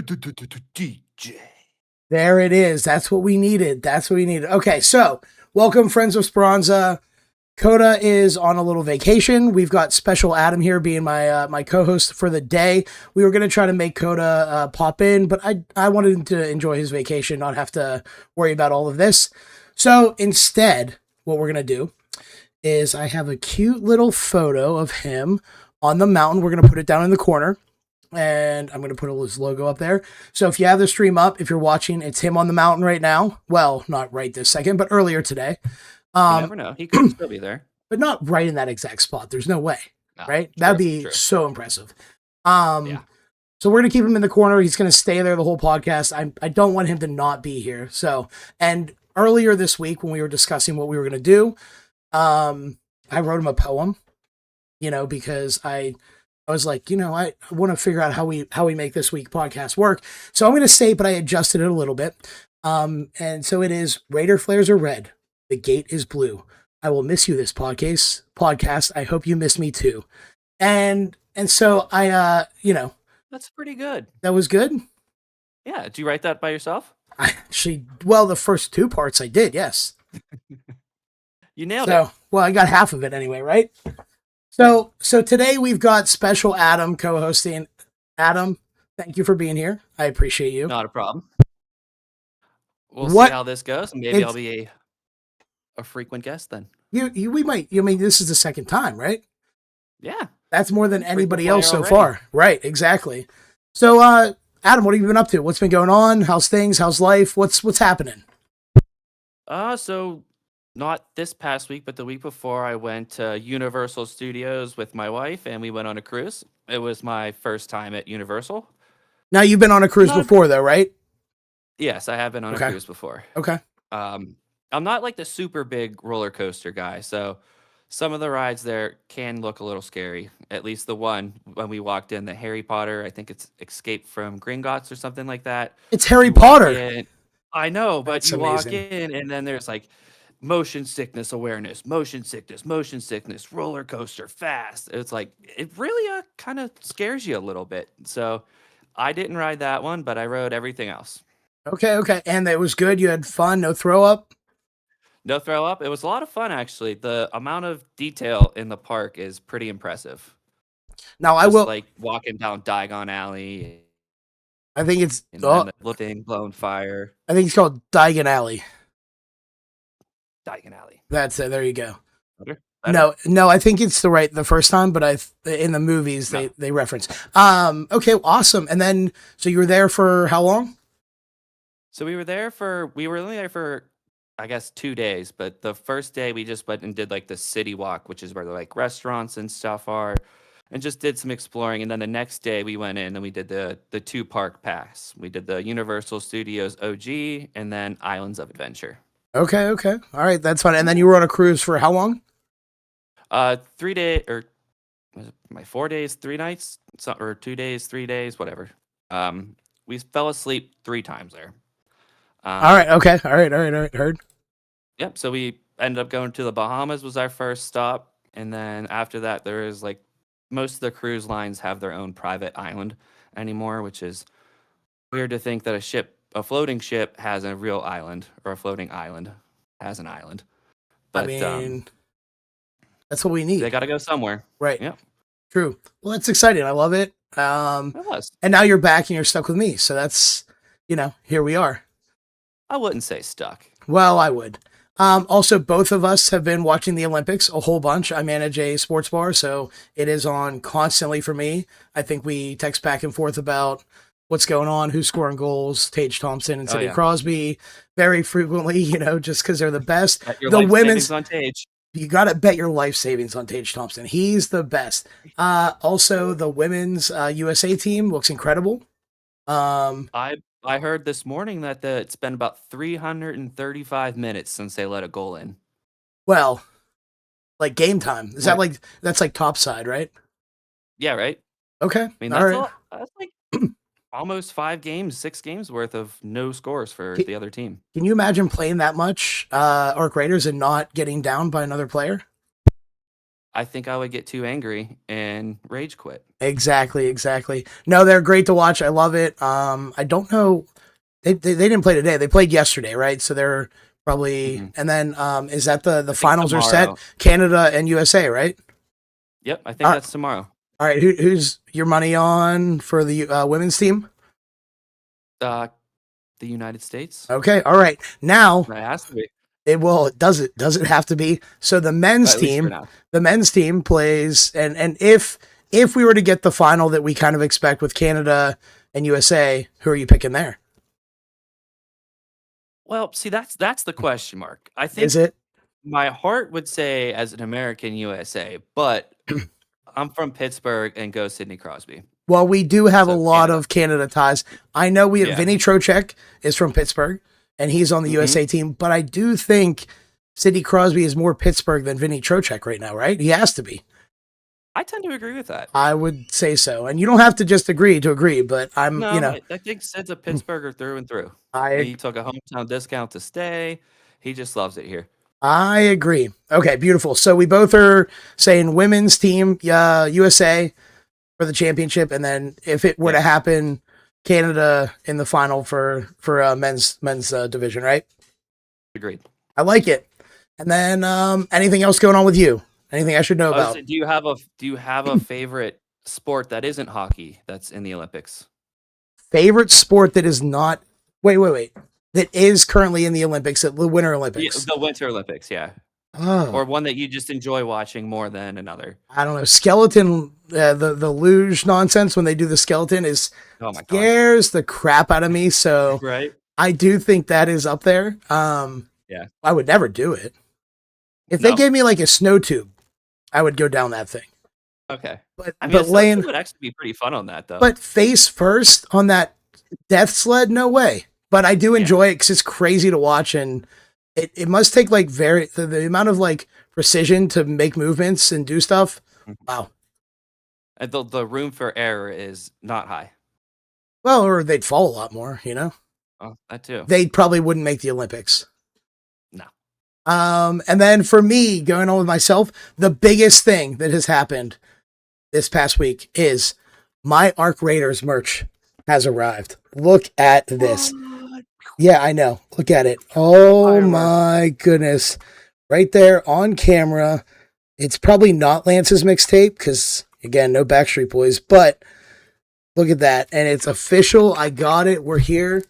DJ. There it is. That's what we needed. Okay, so welcome, friends of Speranza. Coda is on a little vacation. We've got Special Adam here being my co-host for the day. We were going to try to make Coda pop in, but I wanted him to enjoy his vacation, not have to worry about all of this. So instead, what we're going to do is I have a cute little photo of him on the mountain. We're going to put it down in the corner. And I'm going to put his logo up there. So if you have the stream up, if you're watching, it's him on the mountain right now. Well, not right this second, but earlier today. You never know. He could still be there. But not right in that exact spot. There's no way, right? True, That'd be true. so impressive. Yeah. So we're going to keep him in the corner. He's going to stay there the whole podcast. I don't want him to not be here. So, and earlier this week when we were discussing what we were going to do, I wrote him a poem, because I was like, I want to figure out how we make this week podcast work. So I'm going to say, but I adjusted it a little bit. And so it is: Raider flares are red. The gate is blue. I will miss you this podcast. I hope you miss me too. And so I, That's pretty good. that was good. Yeah. Did you write that by yourself? The first two parts I did. Yes. You nailed it. Well, I got half of it anyway, right? So today we've got Special Adam co-hosting. Adam, thank you for being here. I appreciate you. Not a problem. We'll see how this goes, and maybe I'll be a frequent guest then. We might. This is the second time, right? Yeah. That's more than anybody else so far. Right, exactly. So, Adam, what have you been up to? What's been going on? How's things? How's life? What's happening? So not this past week, but the week before, I went to Universal Studios with my wife, and we went on a cruise. It was my first time at Universal. Now, you've been on a cruise before, though, right? Yes, I have been on a cruise before. Okay. I'm not like the super big roller coaster guy, so some of the rides there can look a little scary. At least the one when we walked in, the Harry Potter, I think it's Escape from Gringotts or something like that. It's Harry Potter. I know, but That's you amazing. walk in and then there's like motion sickness awareness, motion sickness, roller coaster, fast. It's like, it really kind of scares you a little bit. So I didn't ride that one, but I rode everything else. Okay. And it was good? You had fun? No throw up? No throw up. It was a lot of fun, actually. The amount of detail in the park is pretty impressive. Now, I will... like walking down Diagon Alley. I think it's... the thing blowing fire. I think it's called Diagon Alley. Diagon Alley. That's it. There you go. Better? No, I think it's the first time, but in the movies they reference. Okay, awesome. And then, so you were there for how long? So we were only there for, I guess, 2 days, but the first day we just went and did like the city walk, which is where the like restaurants and stuff are, and just did some exploring. And then the next day we went in and we did the 2-park pass. We did the Universal Studios OG and then Islands of Adventure. Okay. All right, that's fine. And then you were on a cruise for how long? 3 days, or was it my 4 days, 3 nights, or 2 days, 3 days, whatever. We fell asleep 3 times there. All right. Okay. All right. Heard. Yep. So we ended up going to the Bahamas was our first stop, and then after that, there is like most of the cruise lines have their own private island anymore, which is weird to think that a floating ship has a real island, or a floating island has an island. But that's what we need. They got to go somewhere, right? Yep. True. Well, that's exciting. I love it. It was. And now you're back and you're stuck with me. So that's, here we are. I wouldn't say stuck. Well, I would. Also, both of us have been watching the Olympics a whole bunch. I manage a sports bar, so it is on constantly for me. I think we text back and forth about what's going on, who's scoring goals, Tage Thompson and Sidney Crosby very frequently, just because they're the best. The women's on Tage. You got to bet your life savings on Tage Thompson. He's the best. Also, the women's USA team looks incredible. I heard this morning that it's been about 335 minutes since they let a goal in. Well, like game time. Is that like, that's like topside, right? Yeah, right? Okay. I mean, that's like almost 6 games worth of no scores for the other team. Can you imagine playing that much Arc Raiders and not getting down by another player? I think I would get too angry and rage quit. Exactly. No, they're great to watch. I love it. I don't know. They didn't play today. They played yesterday, right? So they're probably. Hmm. And then is that the I think finals are set? tomorrow. Canada and USA, right? Yep, I think All right. that's tomorrow. All right. Who's your money on for the women's team? Uh, the United States. Okay. All right. Now That has to be. does it have to be? So At least for now. the men's team plays, and if we were to get the final that we kind of expect with Canada and USA, who are you picking there? Well, see, that's the question mark. I Is think it? my heart would say as an American USA, but I'm from Pittsburgh and go Sidney Crosby. Well, we do have a So lot Canada. of Canada ties. I know we have Yeah. Vinny Trocheck is from Pittsburgh, and he's on the Hmm. USA team, but I do think Sidney Crosby is more Pittsburgh than Vinny Trocheck right now, right? He has to be. I tend to agree with that. I would say so. And you don't have to just agree to agree, but No, I think Sid's a Pittsburgher through and through. I He took a hometown discount to stay. He just loves it here. I agree. Okay, beautiful. So we both are saying women's team, USA for the championship, and then if it were to Yep. happen, Canada in the final for men's division, right? Agreed. I like it. And then anything else going on with you? Anything I should know I was about? saying, do you have a favorite sport that isn't hockey that's in the Olympics? Favorite sport that is not wait. That is currently in the Olympics, at the Winter Yeah, Olympics. the Winter Olympics, yeah. Oh, Or one that you just enjoy watching more than another. I don't know. Skeleton, the luge nonsense when they do the skeleton is Oh my gosh. scares the crap out of me. So Right? I do think that is up there. Yeah. I would never do it. If they No. gave me like a snow tube, I would go down that thing. Okay. But I mean, but it laying would actually be pretty fun on that though. but face first on that death sled, no way. But I do Yeah. enjoy it because it's crazy to watch, and it must take like the amount of like precision to make movements and do stuff. Mhm. Wow. And the room for error is not high. Well, or they'd fall a lot more, you know. Oh, that too. They probably wouldn't make the Olympics. No. And then for me, going on with myself, the biggest thing that has happened this past week is my Arc Raiders merch has arrived. Look at this. What? Yeah, I know. Look at it. Oh Fireworks. my goodness. Right there on camera. It's probably not Lance's mixtape because, again, no Backstreet Boys, but look at that. And it's official. I got it. We're here.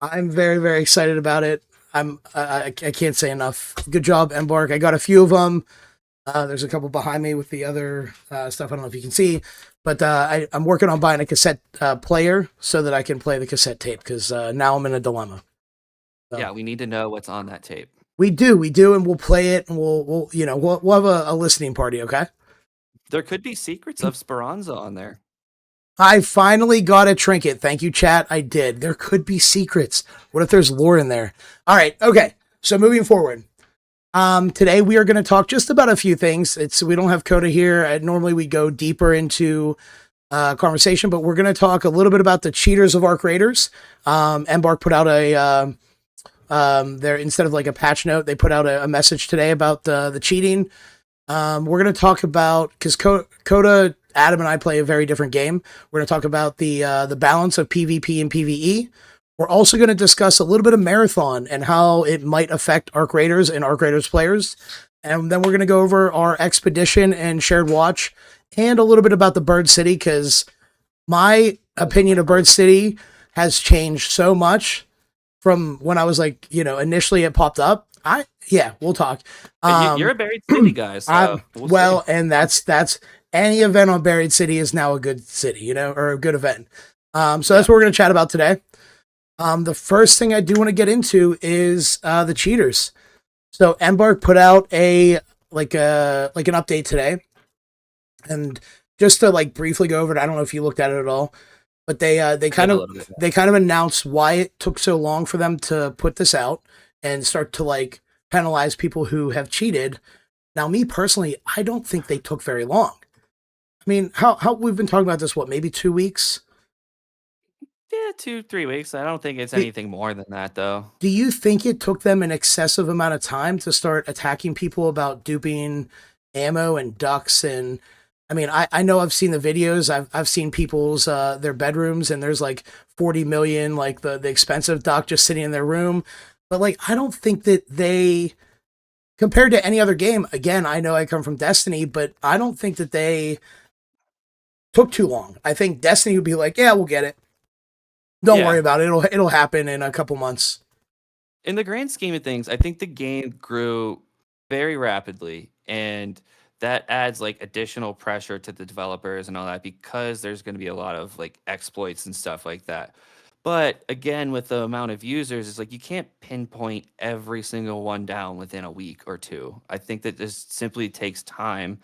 I'm very, very excited about it. I can't say enough. Good job, Embark. I got a few of them. There's a couple behind me with the other stuff. I don't know if you can see, but I'm working on buying a cassette player so that I can play the cassette tape because now I'm in a dilemma. So. Yeah, we need to know what's on that tape. We do, and we'll play it, and we'll have a listening party. Okay. There could be secrets of Speranza on there. I finally got a trinket. Thank you, chat. I did. There could be secrets. What if there's lore in there? All right. Okay. So moving forward. Today we are going to talk just about a few things. We don't have Coda here. Normally we go deeper into conversation, but we're going to talk a little bit about the cheaters of Arc Raiders. Embark put out there instead of like a patch note, they put out a message today about the cheating. We're going to talk about because Coda, Adam, and I play a very different game. We're going to talk about the balance of PvP and PvE. We're also going to discuss a little bit of Marathon and how it might affect Arc Raiders and Arc Raiders players. And then we're going to go over our expedition and shared watch and a little bit about the Bird City because my opinion of Bird City has changed so much from when I was like, initially it popped up. We'll talk. You're a Buried City guy, so we'll see. And that's any event on Buried City is now a good city, or a good event. So that's what we're going to chat about today. The first thing I do want to get into is the cheaters. So Embark put out an update today, and just to like briefly go over it, I don't know if you looked at it at all, but they kind of announced why it took so long for them to put this out and start to like penalize people who have cheated. Now, me personally, I don't think they took very long. I mean, how we've been talking about this, maybe 2 weeks? Yeah, 2-3 weeks. I don't think it's anything more than that, though. Do you think it took them an excessive amount of time to start attacking people about duping ammo and ducks. And I mean, I know I've seen the videos. I've seen people's their bedrooms, and there's like 40 million, like the expensive duck just sitting in their room. But like, I don't think that they, compared to any other game, again, I know I come from Destiny, but I don't think that they took too long. I think Destiny would be like, yeah, we'll get it. Don't worry Yeah. about it. It'll happen in a couple months. In the grand scheme of things, I think the game grew very rapidly, and that adds like additional pressure to the developers and all that because there's going to be a lot of like exploits and stuff like that. But again, with the amount of users, it's like you can't pinpoint every single one down within a week or two. I think that this simply takes time,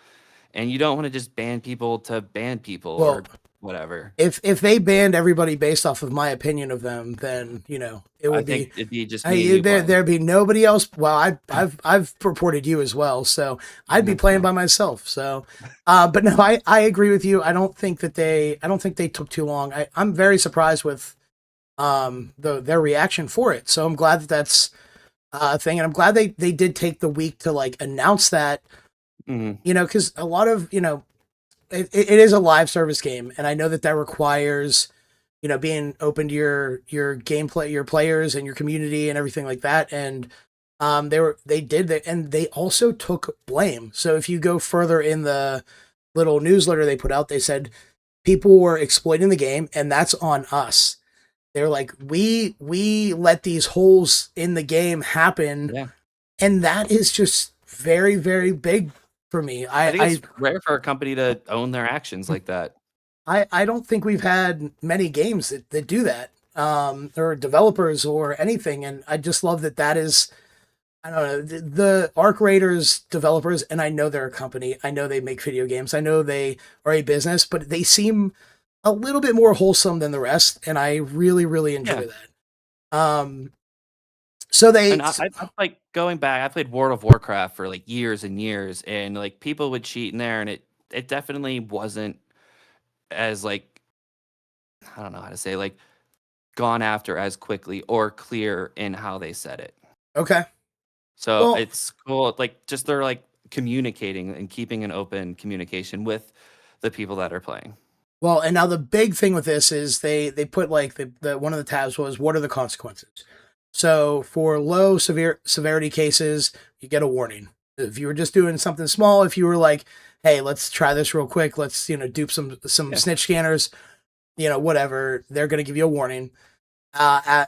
and you don't want to just ban people to ban people Well, or whatever. if they banned everybody based off of my opinion of them, then it I would think be it'd be just me and you playing. there'd be nobody else. Well, I've reported you as well, so I'd be playing Well, by myself. So, but no, I agree with you. I don't think they took too long. I'm very surprised with their reaction for it. So I'm glad that that's a thing, and I'm glad they did take the week to like announce that. mhm. Because a lot of it is a live service game, and I know that that requires being open to your gameplay, your players, and your community, and everything like that. And they did that, and they also took blame. So if you go further in the little newsletter they put out, they said people were exploiting the game, and that's on us. They're like, we let these holes in the game happen, Yeah. and that is just very, very big for me. I think it's rare for a company to own their actions like that. I don't think we've had many games that do that, or developers or anything. And I just love that that is, I don't know, the Arc Raiders developers, and I know they're a company. I know they make video games. I know they are a business, but they seem a little bit more wholesome than the rest. And I really, really Yeah. enjoy that. So And they, I like going back, I played World of Warcraft for like years and years, and like people would cheat in there, and it definitely wasn't as like, I don't know how to say, like gone after as quickly or clear in how they said it. okay. So Well, it's cool, like just they're like communicating and keeping an open communication with the people that are playing. Well, and now the big thing with this is they put like the one of the tabs was what are the consequences. So for low severity cases, you get a warning. If you were just doing something small, if you were like, hey, let's try this real quick, let's dupe some Yeah. snitch scanners, whatever, they're going to give you a warning.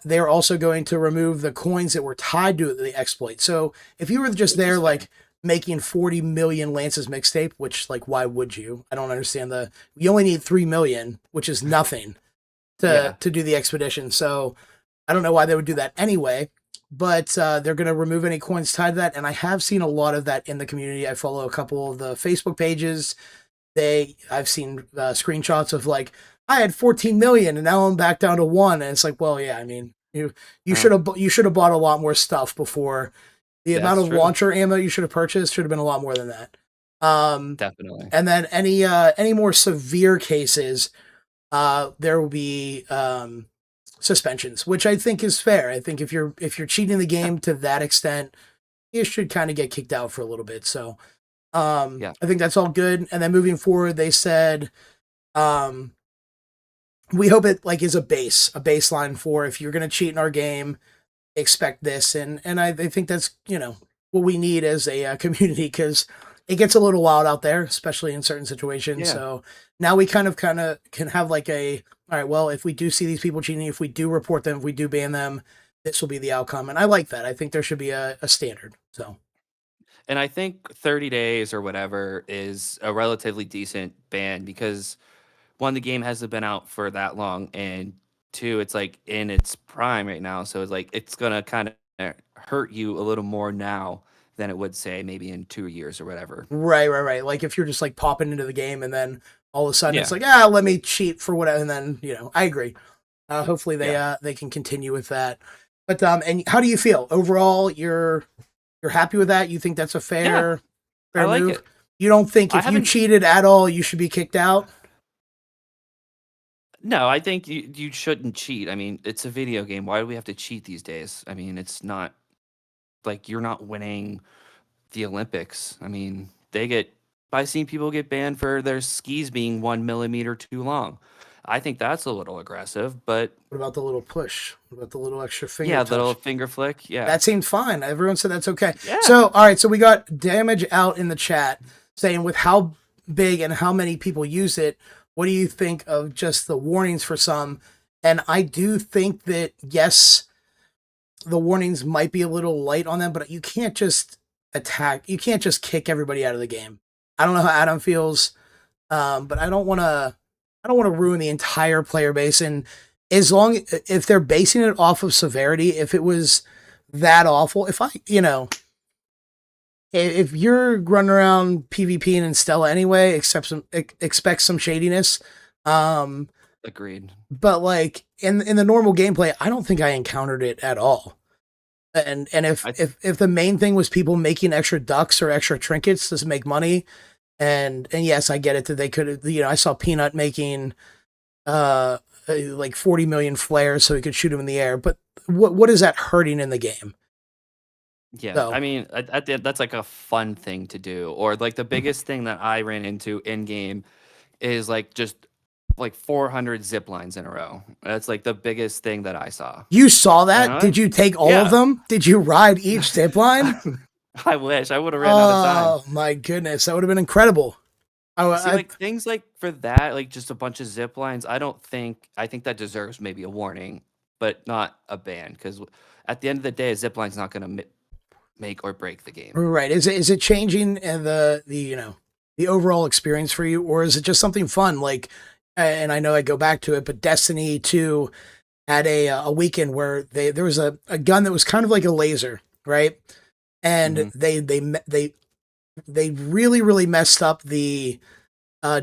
They're also going to remove the coins that were tied to the exploit. So if you were just Which there is fair. like making 40 million Lances mixtape, which like why would you? I don't understand you only need 3 million, which is nothing to Yeah. to do the expedition. So I don't know why they would do that anyway. But they're going to remove any coins tied to that, and I have seen a lot of that in the community. I follow a couple of the Facebook pages. I've seen screenshots of like I had 14 million and now I'm back down to 1, and it's like, well, yeah, I mean, Uh, you should have bought a lot more stuff before. The amount that's of true. launcher ammo you should have purchased should have been a lot more than that. Um, Definitely. and then any more severe cases, there will be suspensions, which I think is fair. I think if you're cheating the Yeah. game to that extent, you should kind of get kicked out for a little bit. So Yeah. I think that's all good. And then moving forward, they said um, we hope it like is a baseline for if you're going to cheat in our game, expect this. And I think that's what we need as a community, because it gets a little wild out there, especially in certain situations. Yeah. So now we kind of can have like all right, well, if we do see these people cheating, if we do report them, if we do ban them, this will be the outcome. And I like that. I think there should be a standard. So And I think 30 days or whatever is a relatively decent ban because one, the game hasn't been out for that long, and two, it's like in its prime right now. So it's like it's gonna kind of hurt you a little more now than it would say maybe in 2 years or whatever. right. Like if you're just like popping into the game and then all of a sudden it's Yeah, like, let me cheat for whatever, and then I agree. Hopefully yeah, they can continue with that. But and how do you feel overall? You're happy with that? You think that's a yeah. I fair like move? it. You don't think I if you haven't. cheated at all, you should be kicked out? No, I think you shouldn't cheat. I mean, it's a video game. Why do we have to cheat these days? I mean, it's not like you're not winning the Olympics. I mean, they get by seeing people get banned for their skis being 1 millimeter too long. I think that's a little aggressive, but What about the little push? What about the little extra finger yeah, little touch? finger flick. Yeah. That seemed fine. Everyone said that's okay. Yeah. So, all right. So we got damage out in the chat saying with how big and how many people use it, what do you think of just the warnings for some? And I do think that, yes, the warnings might be a little light on them, but you can't just attack. You can't just kick everybody out of the game. I don't know how Adam feels, but I don't want to. I don't want to ruin the entire player base. And as long if they're basing it off of severity, if it was that awful, if I, if you're running around PvP and Stella anyway, expect some shadiness. Agreed. But like in the normal gameplay, I don't think I encountered it at all. And if the main thing was people making extra ducks or extra trinkets to make money, and yes, I get it that they could, I saw Peanut making like 40 million flares so he could shoot them in the air, but what is that hurting in the game? Yeah, So, I mean, that's like a fun thing to do. Or like the biggest thing that I ran into in game is like just like 400 zip lines in a row. That's like the biggest thing that I saw. you saw that? And Did you take all yeah. of them? Did you ride each zip line? I wish I would have ran out of time. Oh my goodness, that would have been incredible. See, like things like for that, like just a bunch of zip lines. I think that deserves maybe a warning, but not a ban. Because at the end of the day, a zip line's not going to make or break the game. Right? Is it changing the overall experience for you, or is it just something fun? Like, and I know I go back to it, but Destiny 2 had a weekend where there was a gun that was kind of like a laser, right? And they really, really messed up the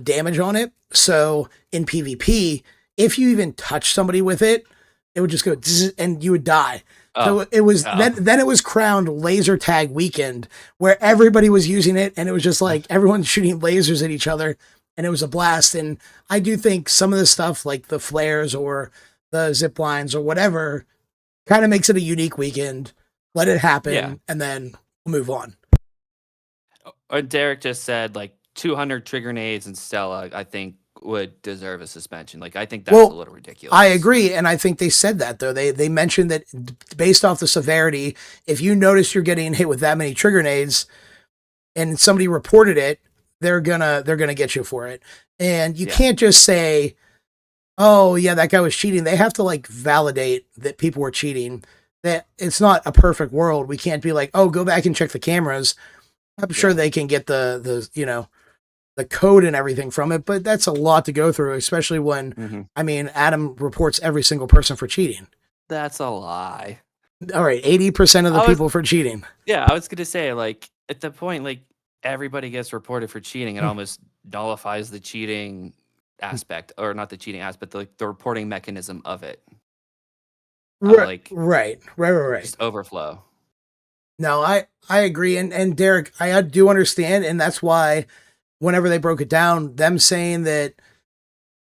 damage on it. So in PvP, if you even touch somebody with it, it would just go and you would die. So it was then it was crowned laser tag weekend where everybody was using it, and it was just like everyone's shooting lasers at each other, and it was a blast. And I do think some of the stuff like the flares or the zip lines or whatever kind of makes it a unique weekend. Let it happen, and then move on. Derek just said like 200 trigger nades and Stella, I think would deserve a suspension. Like I think that's a little ridiculous. I agree, and I think they said that though. They mentioned that based off the severity, if you notice you're getting hit with that many trigger nades, and somebody reported it, they're gonna get you for it. And you can't just say, "Oh yeah, that guy was cheating." They have to like validate that people were cheating. That it's not a perfect world. We can't be like, "Oh, go back and check the cameras." I'm sure they can get the code and everything from it, but that's a lot to go through, especially when, I mean, Adam reports every single person for cheating. That's a lie. All right, 80% of the people for cheating. Yeah, I was going to say, like, at the point, like, everybody gets reported for cheating. It almost nullifies the cheating aspect, or not the cheating aspect, like the reporting mechanism of it. Right. Just overflow. No, I agree. And Derek, I do understand. And that's why whenever they broke it down, them saying that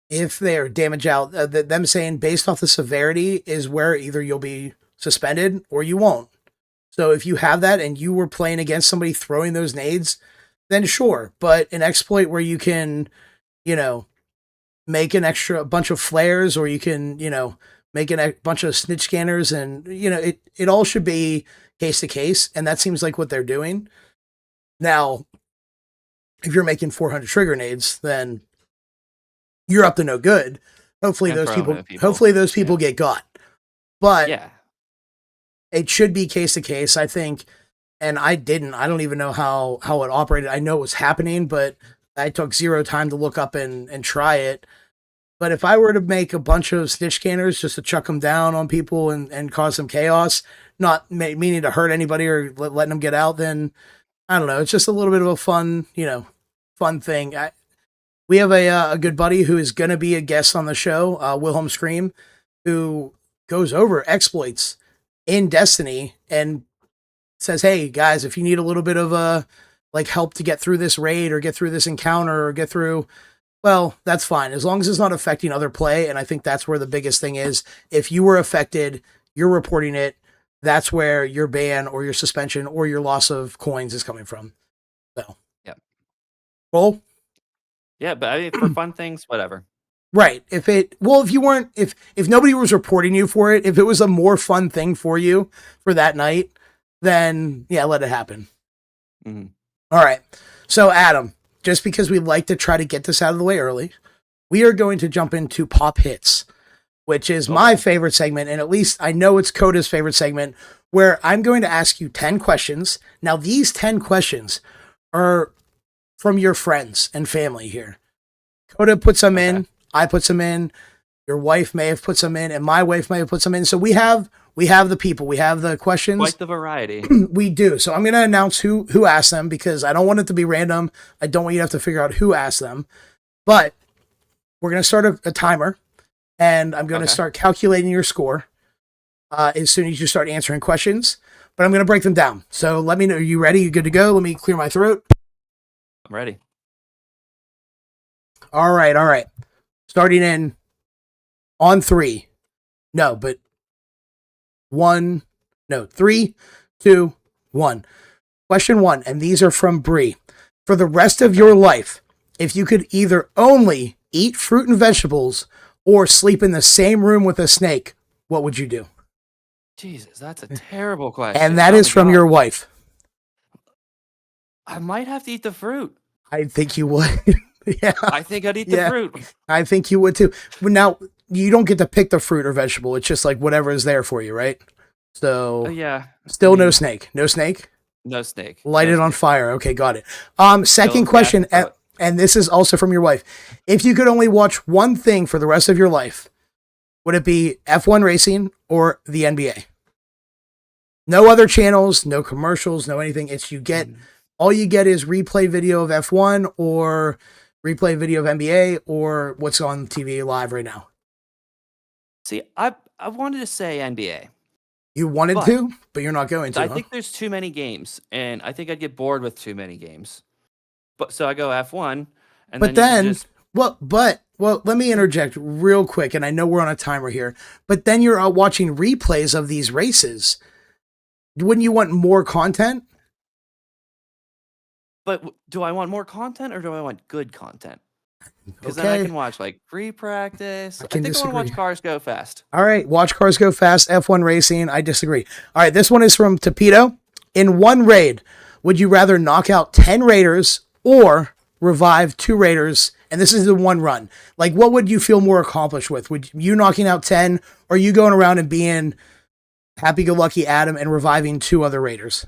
if they're damage out, them saying based off the severity is where either you'll be suspended or you won't. So if you have that and you were playing against somebody throwing those nades, then sure. But an exploit where you can, make an extra bunch of flares, or you can, make a bunch of snitch scanners, and, it all should be case to case. And that seems like what they're doing. Now, if you're making 400 trigger nades, then you're up to no good. Hopefully those people get got. But it should be case to case, I think. And I don't even know how it operated. I know it was happening, but I took zero time to look up and try it. But if I were to make a bunch of snitch scanners just to chuck them down on people and cause some chaos, not meaning to hurt anybody or letting them get out, then I don't know. It's just a little bit of a fun thing. We have a good buddy who is going to be a guest on the show, Wilhelm Scream, who goes over exploits in Destiny and says, "Hey guys, if you need a little bit of help to get through this raid or get through this encounter or get through, well, that's fine as long as it's not affecting other play." And I think that's where the biggest thing is. If you were affected, you're reporting it. That's where your ban or your suspension or your loss of coins is coming from. So, yep. roll. Yeah, but I mean, for fun things, whatever. Right. If nobody was reporting you for it, if it was a more fun thing for you for that night, then yeah, let it happen. Mm-hmm. All right. So Adam, just because we like to try to get this out of the way early, we are going to jump into pop hits, which is my favorite segment. And at least I know it's Coda's favorite segment, where I'm going to ask you 10 questions. Now, these 10 questions are from your friends and family here. Coda puts them in. I put some in. Your wife may have put some in, and my wife may have put some in. So we have the people. We have the questions. Quite the variety. We do. So I'm going to announce who asked them because I don't want it to be random. I don't want you to have to figure out who asked them. But we're going to start a timer, and I'm going to start calculating your score as soon as you start answering questions. But I'm going to break them down. So let me know. Are you ready? You good to go? Let me clear my throat. I'm ready. All right. Starting in on 3. No, but 1. No, 3, 2, 1. Question 1, and these are from Bree. For the rest of your life, if you could either only eat fruit and vegetables or sleep in the same room with a snake, what would you do? Jesus, that's a terrible question. And that is from your wife. I might have to eat the fruit. I think you would. Yeah. I think I'd eat the fruit. I think you would too. Now, you don't get to pick the fruit or vegetable. It's just like whatever is there for you, right? So, yeah. Still no snake. No snake? No snake. Light it on fire. Okay, got it. Second question, and this is also from your wife. If you could only watch one thing for the rest of your life, would it be F1 racing or the NBA? No other channels, no commercials, no anything. All you get is replay video of F1 or replay video of NBA or what's on TV live right now. See, I wanted to say NBA. You wanted to, but you're not going to. I think there's too many games, and I think I'd get bored with too many games. But so I go F1, and well, let me interject real quick, and I know we're on a timer here, but then you're out watching replays of these races. Wouldn't you want more content? But do I want more content or do I want good content? Because then I can watch like free practice. I think I want to watch cars go fast. All right, watch cars go fast. F1 racing. I disagree. All right, this one is from Torpedo. In one raid, would you rather knock out 10 raiders or revive 2 raiders? And this is the one run. Like, what would you feel more accomplished with? Would you knocking out 10, or you going around and being happy-go-lucky Adam and reviving 2 other raiders?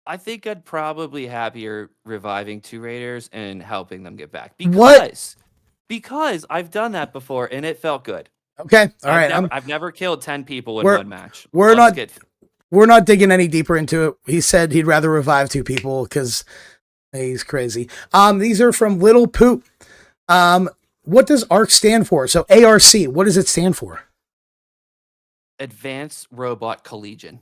I think I'd probably happier reviving 2 raiders and helping them get back. Because I've done that before and it felt good. Okay, all right. I've never killed 10 people in one match. We're not digging any deeper into it. He said he'd rather revive 2 people because he's crazy. These are from Little Poop. What does ARC stand for? So ARC, what does it stand for? Advanced Robot Collegion.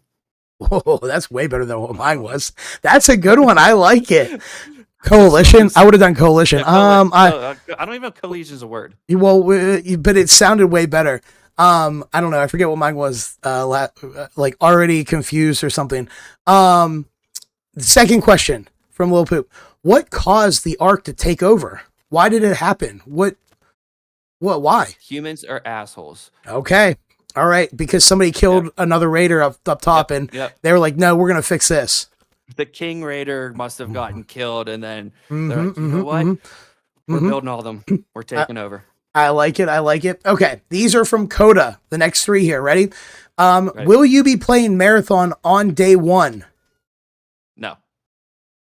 Oh, that's way better than what mine was. That's a good one. I like it. Coalition. I would have done coalition. Yeah, I don't even know if collision is a word. Well, but it sounded way better. I don't know. I forget what mine was. Like already confused or something. The second question from Lil Poop: what caused the Ark to take over? Why did it happen? What? Why? Humans are assholes. Okay. All right, because somebody killed another raider up top, and they were like, "No, we're gonna fix this." The King Raider must have gotten killed, and then they're like, "You know what? We're building all of them. We're taking over." I like it. Okay, these are from Coda. The next 3 here. Ready? Will you be playing Marathon on day 1? No.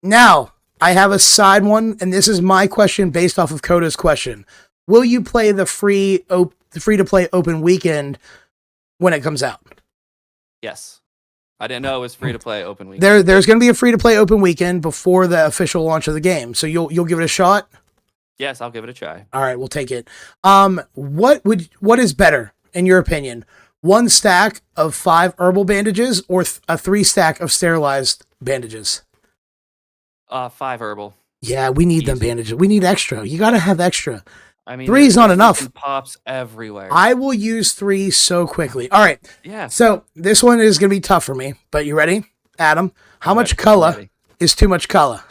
Now I have a side one, and this is my question based off of Coda's question. Will you play the free to play open weekend when it comes out? Yes. I didn't know it was free to play open weekend. There's going to be a free to play open weekend before the official launch of the game. So you'll give it a shot? Yes, I'll give it a try. All right, we'll take it. What is better in your opinion? 1 stack of 5 herbal bandages or a 3 stack of sterilized bandages? 5 herbal. Yeah, we need them bandages. We need extra. You got to have extra. I mean, 3 is not enough. Pops everywhere. I will use 3 so quickly. All right. Yeah. So this one is going to be tough for me, but you ready? Adam, how much color is too much color?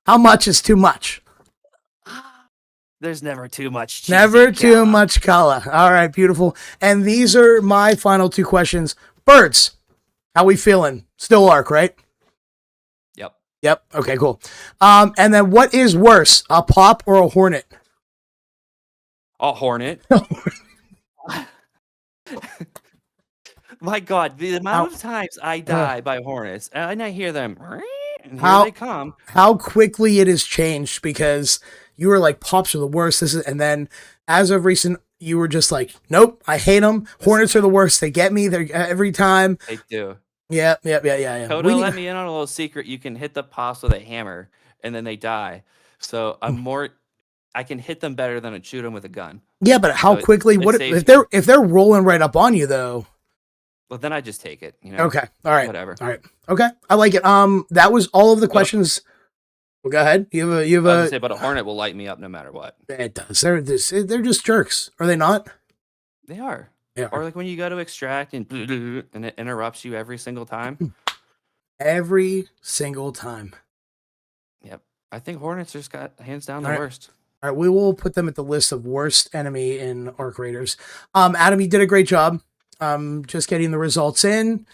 How much is too much? There's never too much cheesy Never too Kala. much color. All right, beautiful. And these are my final two questions. Birds, how we feeling? Still Arc, right? Yep. Yep. Okay, cool. And then what is worse, a pop or a hornet? A hornet. My God, the amount of times I die by hornets, and I hear them, and here they come. How quickly it has changed, because you were like, pops are the worst. And then as of recent, you were just like, nope, I hate them. Hornets are the worst. They get me. They're every time. They do. Yeah. Coda let me in on a little secret. You can hit the pops with a hammer, and then they die. So I can hit them better than I shoot them with a gun. Yeah, but how quickly? What if they're rolling right up on you though? Well, then I just take it. Okay. All right. Whatever. All right. Okay. I like it. That was all of the questions. Well, go ahead. You have a. But a hornet will light me up no matter what. It does. They're just jerks. Are they not? They are. Yeah. Or like when you go to extract and it interrupts you every single time. Every single time. Yep. I think hornets just got hands down the worst. All right. We will put them at the list of worst enemy in Arc Raiders. Adam, you did a great job. Just getting the results in.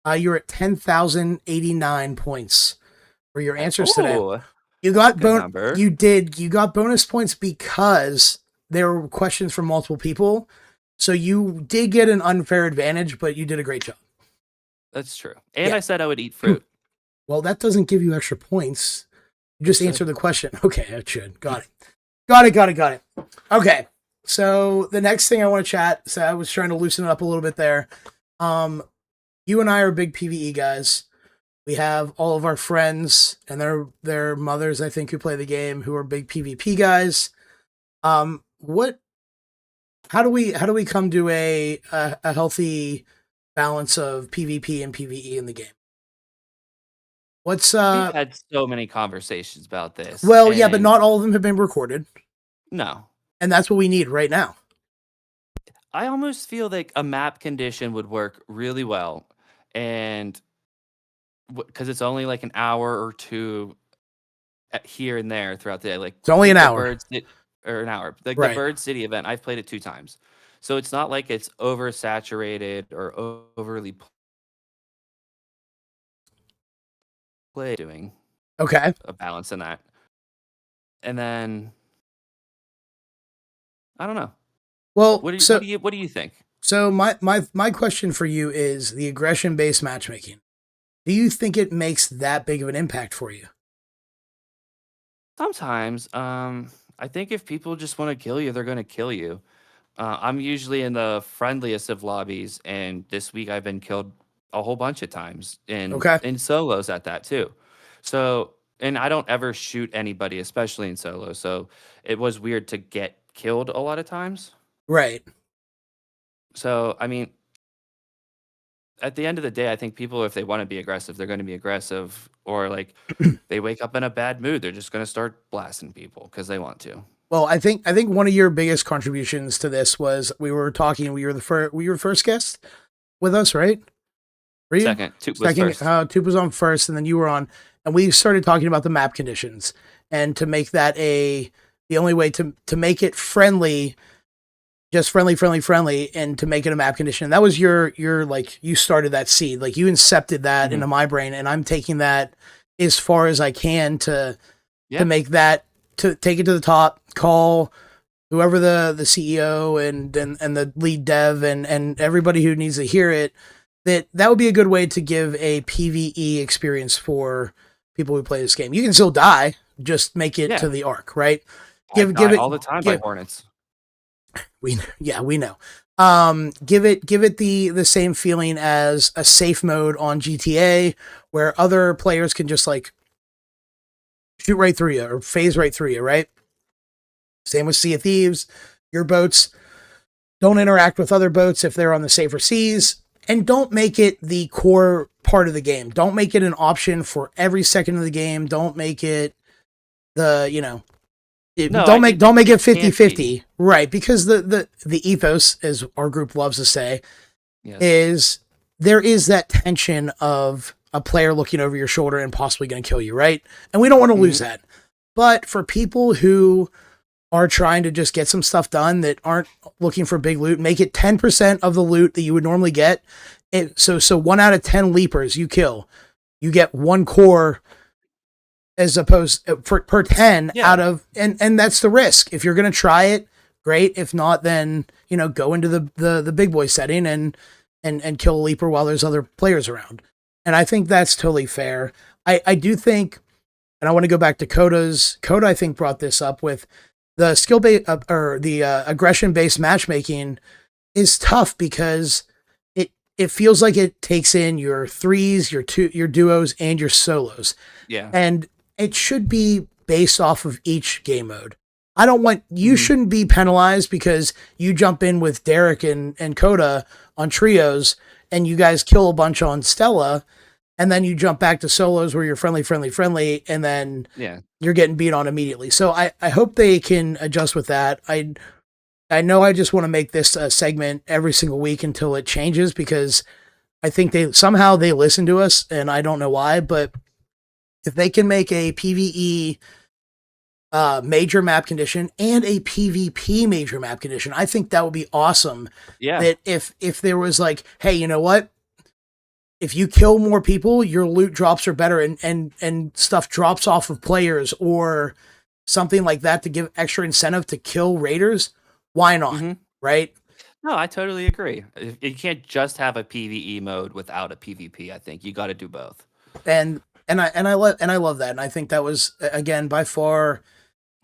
You're at 10,089 points for your answers today. You got you got bonus points because there were questions from multiple people. So you did get an unfair advantage, but you did a great job. That's true. And I said I would eat fruit. Well, that doesn't give you extra points. You just answered the question. Okay, that should. Got it. Okay. So the next thing I want to chat, so I was trying to loosen it up a little bit there. You and I are big PvE guys. We have all of our friends and their mothers, I think, who play the game, who are big PvP guys. How do we come to a healthy balance of PvP and PvE in the game? We've had so many conversations about this. Well, yeah, but not all of them have been recorded. No. And that's what we need right now. I almost feel like a map condition would work really well. And because it's only like an hour or two here and there throughout the day. Like it's only an hour. Or an hour. Like the Bird City event, I've played it 2 times. So it's not like it's oversaturated or overly doing a balance in that. And then I don't know. Well, what do you think? So my question for you is the aggression based matchmaking. Do you think it makes that big of an impact for you? Sometimes. I think if people just want to kill you, they're going to kill you. I'm usually in the friendliest of lobbies, and this week I've been killed a whole bunch of times in solos at that too. So, and I don't ever shoot anybody, especially in solo. So it was weird to get killed a lot of times. Right. So, I mean, at the end of the day, I think people, if they want to be aggressive, they're going to be aggressive. Or like they wake up in a bad mood, they're just going to start blasting people because they want to. Well, I think one of your biggest contributions to this was we were your first guest with us, right? Were you? Second. Toop was first. Toop was on first, and then you were on, and we started talking about the map conditions and to make that the only way to make it friendly. Just friendly, and to make it a map condition. That was your like, you started that seed, like you incepted that into my brain, and I'm taking that as far as I can to make that, to take it to the top, call whoever the CEO and the lead dev and everybody who needs to hear it, that would be a good way to give a PvE experience for people who play this game. You can still die, just make it to the Arc, right? Give it all the time by Hornets. We know. Give it the same feeling as a safe mode on GTA, where other players can just like shoot right through you or phase right through you, right? Same with Sea of Thieves. Your boats don't interact with other boats if they're on the safer seas, and don't make it the core part of the game. Don't make it an option for every second of the game. Don't make it don't make it 50-50, right? Because the ethos, as our group loves to say, is there is that tension of a player looking over your shoulder and possibly going to kill you, right? And we don't want to lose that. But for people who are trying to just get some stuff done that aren't looking for big loot, make it 10% of the loot that you would normally get. So 1 out of 10 leapers you kill, you get 1 core as opposed per 10 Yeah. out of, and that's the risk. If you're going to try it, great. If not, then, go into the big boy setting and kill a leaper while there's other players around. And I think that's totally fair. I do think, and I want to go back to Coda, I think, brought this up with the skill based or the aggression based matchmaking is tough because it feels like it takes in your threes, your duos, and your solos, Yeah. and it should be based off of each game mode. I don't want you Mhm. shouldn't be penalized because you jump in with Derek and Coda on trios and you guys kill a bunch on Stella, and then you jump back to solos where you're friendly, and then Yeah. you're getting beat on immediately. So I hope they can adjust with that. I know I just want to make this a segment every single week until it changes because I think they listen to us and I don't know why, but if they can make a PvE major map condition and a PvP major map condition, I think that would be awesome. Yeah. That if there was like, hey, you know what? If you kill more people, your loot drops are better and stuff drops off of players or something like that to give extra incentive to kill raiders. Why not? Hmm. Right? No, I totally agree. You can't just have a PvE mode without a PvP. I think you got to do both. And I love that. And I think that was again by far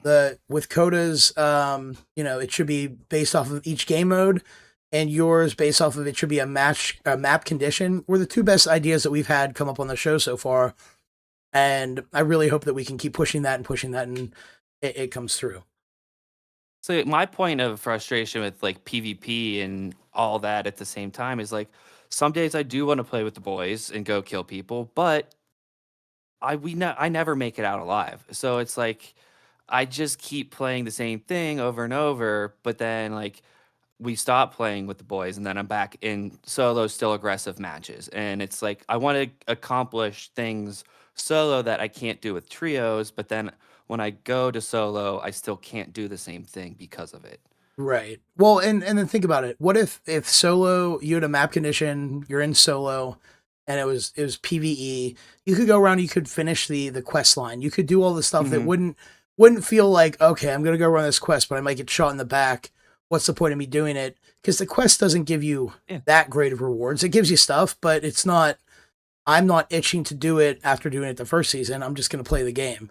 the with Coda's it should be based off of each game mode, and yours based off of it should be a map condition were the two best ideas that we've had come up on the show so far. And I really hope that we can keep pushing that and it comes through. So my point of frustration with like PvP and all that at the same time is like some days I do want to play with the boys and go kill people, but I never make it out alive. So it's like I just keep playing the same thing over and over, but then like we stop playing with the boys and then I'm back in solo still aggressive matches. And it's like I want to accomplish things solo that I can't do with trios, but then when I go to solo, I still can't do the same thing because of it. Right. Well, and then think about it. What if solo you had a map condition, you're in solo, and it was PVE. You could go around, you could finish the quest line. You could do all the stuff that Mhm. wouldn't feel like, okay, I'm gonna go run this quest, but I might get shot in the back. What's the point of me doing it? Because the quest doesn't give you Yeah. that great of rewards. It gives you stuff, but it's not. I'm not itching to do it after doing it the first season. I'm just gonna play the game.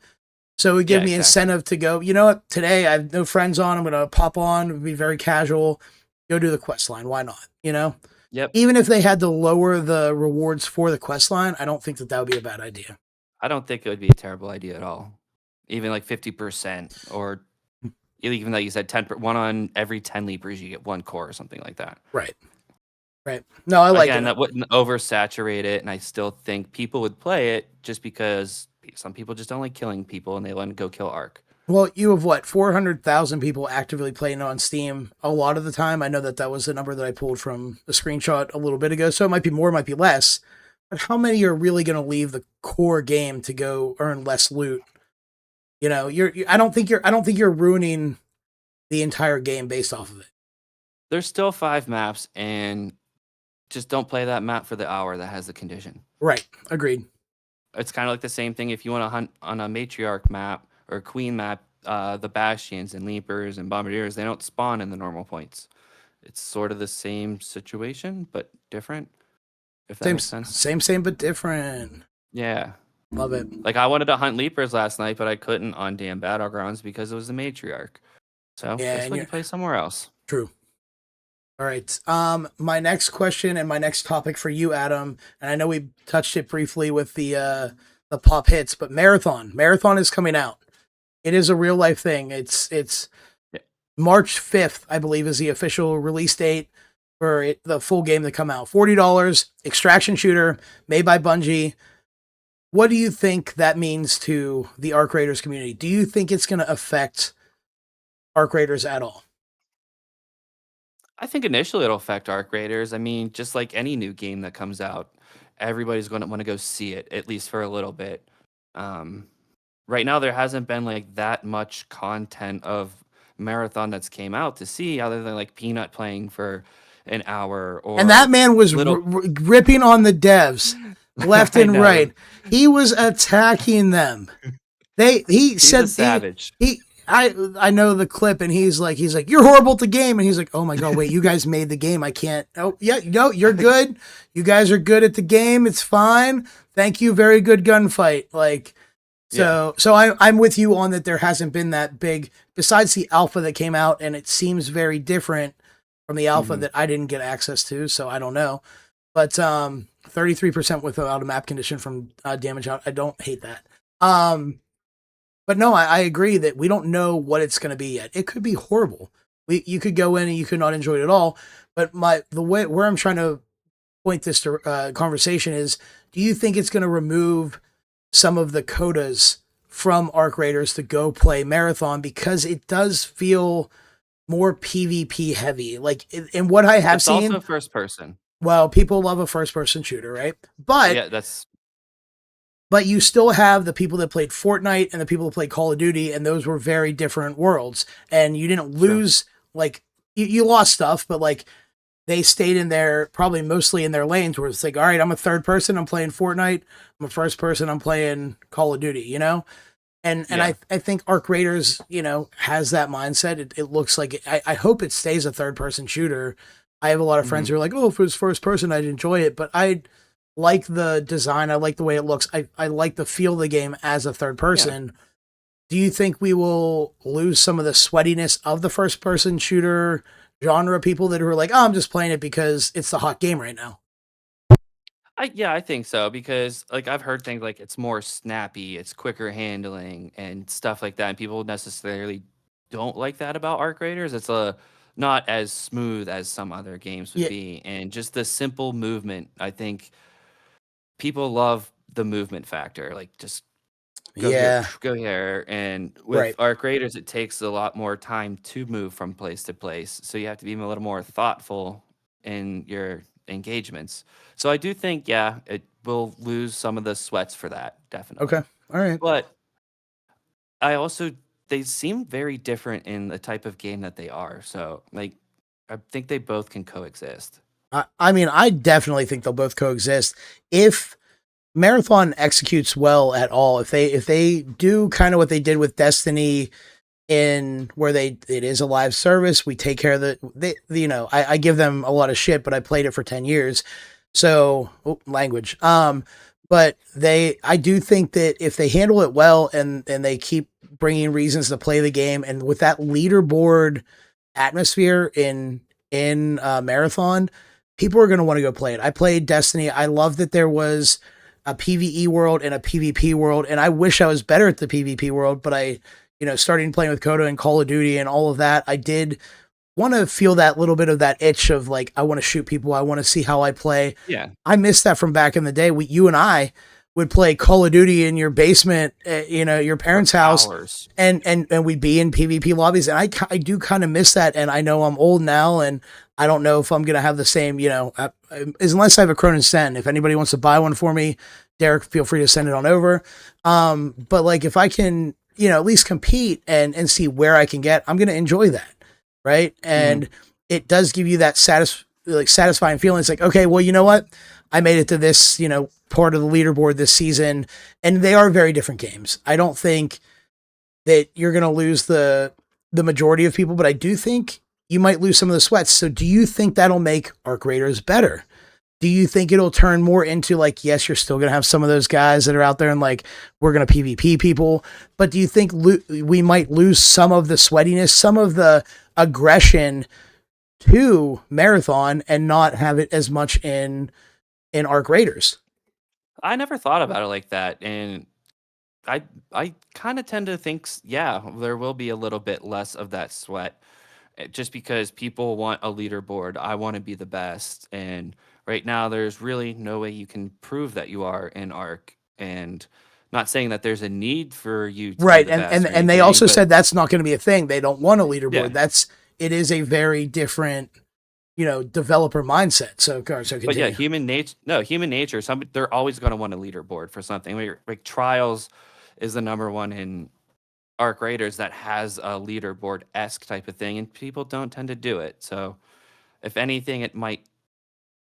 So it would Yeah, give me exactly. incentive to go, you know what, today I have no friends on, I'm going to pop on, be very casual, go do the quest line. Why not? Yep. Even if they had to lower the rewards for the quest line, I don't think that would be a bad idea. I don't think it would be a terrible idea at all. Even like 50% or even like you said 10 one on every 10 leapers you get one core or something like that. Right. Right. No, I like Again, it. that wouldn't oversaturate it, and I still think people would play it just because some people just don't like killing people and they want to go kill Ark. Well, you have what, 400,000 people actively playing on Steam a lot of the time. I know that was the number that I pulled from a screenshot a little bit ago. So it might be more, it might be less. But how many are really going to leave the core game to go earn less loot? I don't think you're ruining the entire game based off of it. There's still 5 maps, and just don't play that map for the hour that has the condition. Right. Agreed. It's kind of like the same thing if you want to hunt on a matriarch map or a queen map. The bastions and leapers and bombardiers, they don't spawn in the normal points. It's sort of the same situation but different, if that Same, makes sense. same, but different. Yeah. Love it. Like I wanted to hunt leapers last night, but I couldn't on damn battlegrounds because it was the matriarch. So Yeah, guess and what? you're You play somewhere else. true. All right. My next question and my next topic for you, Adam, and I know we touched it briefly with the pop hits, but marathon is coming out. It is a real life thing. It's Yeah. March 5th, I believe, is the official release date for the full game to come out. $40, extraction shooter, made by Bungie. What do you think that means to the Arc Raiders community? Do you think it's going to affect Arc Raiders at all? I think initially it'll affect Arc Raiders. I mean, just like any new game that comes out, everybody's going to want to go see it at least for a little bit. Um, right now there hasn't been like that much content of marathon that's came out to see other than like Peanut playing for an hour And that or man was little. ripping on the devs left I and know right. He was attacking them. He he's a said savage. I know the clip, and he's like you're horrible at the game, and he's like, oh my god, wait, you guys made the game, I can't. Oh yeah, no, you're good. You guys are good at the game. It's fine. Thank you. Very good gunfight. Like Yeah. so I'm with you on that. There hasn't been that big besides the alpha that came out, and it seems very different from the alpha Hmm. that I didn't get access to, so I don't know. But 33% without a map condition from damage out. I don't hate that. But no, I agree that we don't know what it's going to be yet. It could be horrible. You could go in and you could not enjoy it at all. But the way where I'm trying to point this to conversation is: do you think it's going to remove some of the codas from Arc Raiders to go play Marathon, because it does feel more PvP heavy? Like in what I have It's also seen, first person. well, people love a first person shooter, right? Yeah, that's But you still have the people that played Fortnite and the people that played Call of Duty, and those were very different worlds. And you didn't true. lose, like, you lost stuff, but like they stayed in there, probably mostly in their lanes, where it's like, all right, I'm a third person, I'm playing Fortnite. I'm a first person, I'm playing Call of Duty, you know? And Yeah. I think Arc Raiders, has that mindset. It looks like I hope it stays a third person shooter. I have a lot of friends Hmm. who are like, oh, if it was first person, I'd enjoy it. But I like the design. I like the way it looks. I like the feel of the game as a third Yeah. person. Do you think we will lose some of the sweatiness of the first person shooter genre? People that are like, oh, I'm just playing it because it's the hot game right now. I think so because like I've heard things like it's more snappy, it's quicker handling and stuff like that. And people necessarily don't like that about Arc Raiders. It's a not as smooth as some other games would Yeah, be. And just the simple movement, I think people love the movement factor. Like just go here, yeah, go here. And with right. Arc Raiders, it takes a lot more time to move from place to place. So you have to be a little more thoughtful in your engagements. So I do think, yeah, it will lose some of the sweats for that, Okay, definitely. all right. But I also, they seem very different in the type of game that they are. So, like, I think they both can coexist. I mean, I definitely think they'll both coexist if Marathon executes well at all. If they do kind of what they did with Destiny, in where it is a live service, we take care of I give them a lot of shit, but I played it for 10 years. So language. But I do think that if they handle it well, and they keep bringing reasons to play the game, and with that leaderboard atmosphere in Marathon, people are going to want to go play it. I played Destiny. I love that there was a PvE world and a PvP world, and I wish I was better at the PvP world, but starting playing with Coda and Call of Duty and all of that, I did want to feel that little bit of that itch of like, I want to shoot people. I want to see how I play. Yeah. I miss that from back in the day. You and I would play Call of Duty in your basement, your For parents' house, hours. and we'd be in PvP lobbies. And I do kind of miss that. And I know I'm old now, and I don't know if I'm going to have the same, unless I have a Cronin 10. If anybody wants to buy one for me, Derek, feel free to send it on over. But like, if I can, at least compete and see where I can get, I'm going to enjoy that. Right. Hmm. And it does give you that satisfying feeling. It's like, okay, well, you know what? I made it to this, part of the leaderboard this season, and they are very different games. I don't think that you're going to lose the majority of people, but I do think you might lose some of the sweats. So do you think that'll make Arc Raiders better? Do you think it'll turn more into like, yes, you're still going to have some of those guys that are out there and like, we're going to PvP people, but do you think we might lose some of the sweatiness, some of the aggression to Marathon, and not have it as much in Arc Raiders? I never thought about it like that. And I I kind of tend to think, yeah, there will be a little bit less of that sweat, just because people want a leaderboard. I want to be the best, and right now there's really no way you can prove that you are in Arc. And not saying that there's a need for you to be Right. the And best and or and they anything, also but said that's not going to be a thing. They don't want a leaderboard. yeah. It is a very different, developer mindset. So But yeah, continue. human nature. No, human nature. They're always going to want a leaderboard for something. Like trials, is the number one in Arc Raiders that has a leaderboard esque type of thing, and people don't tend to do it. So, if anything, it might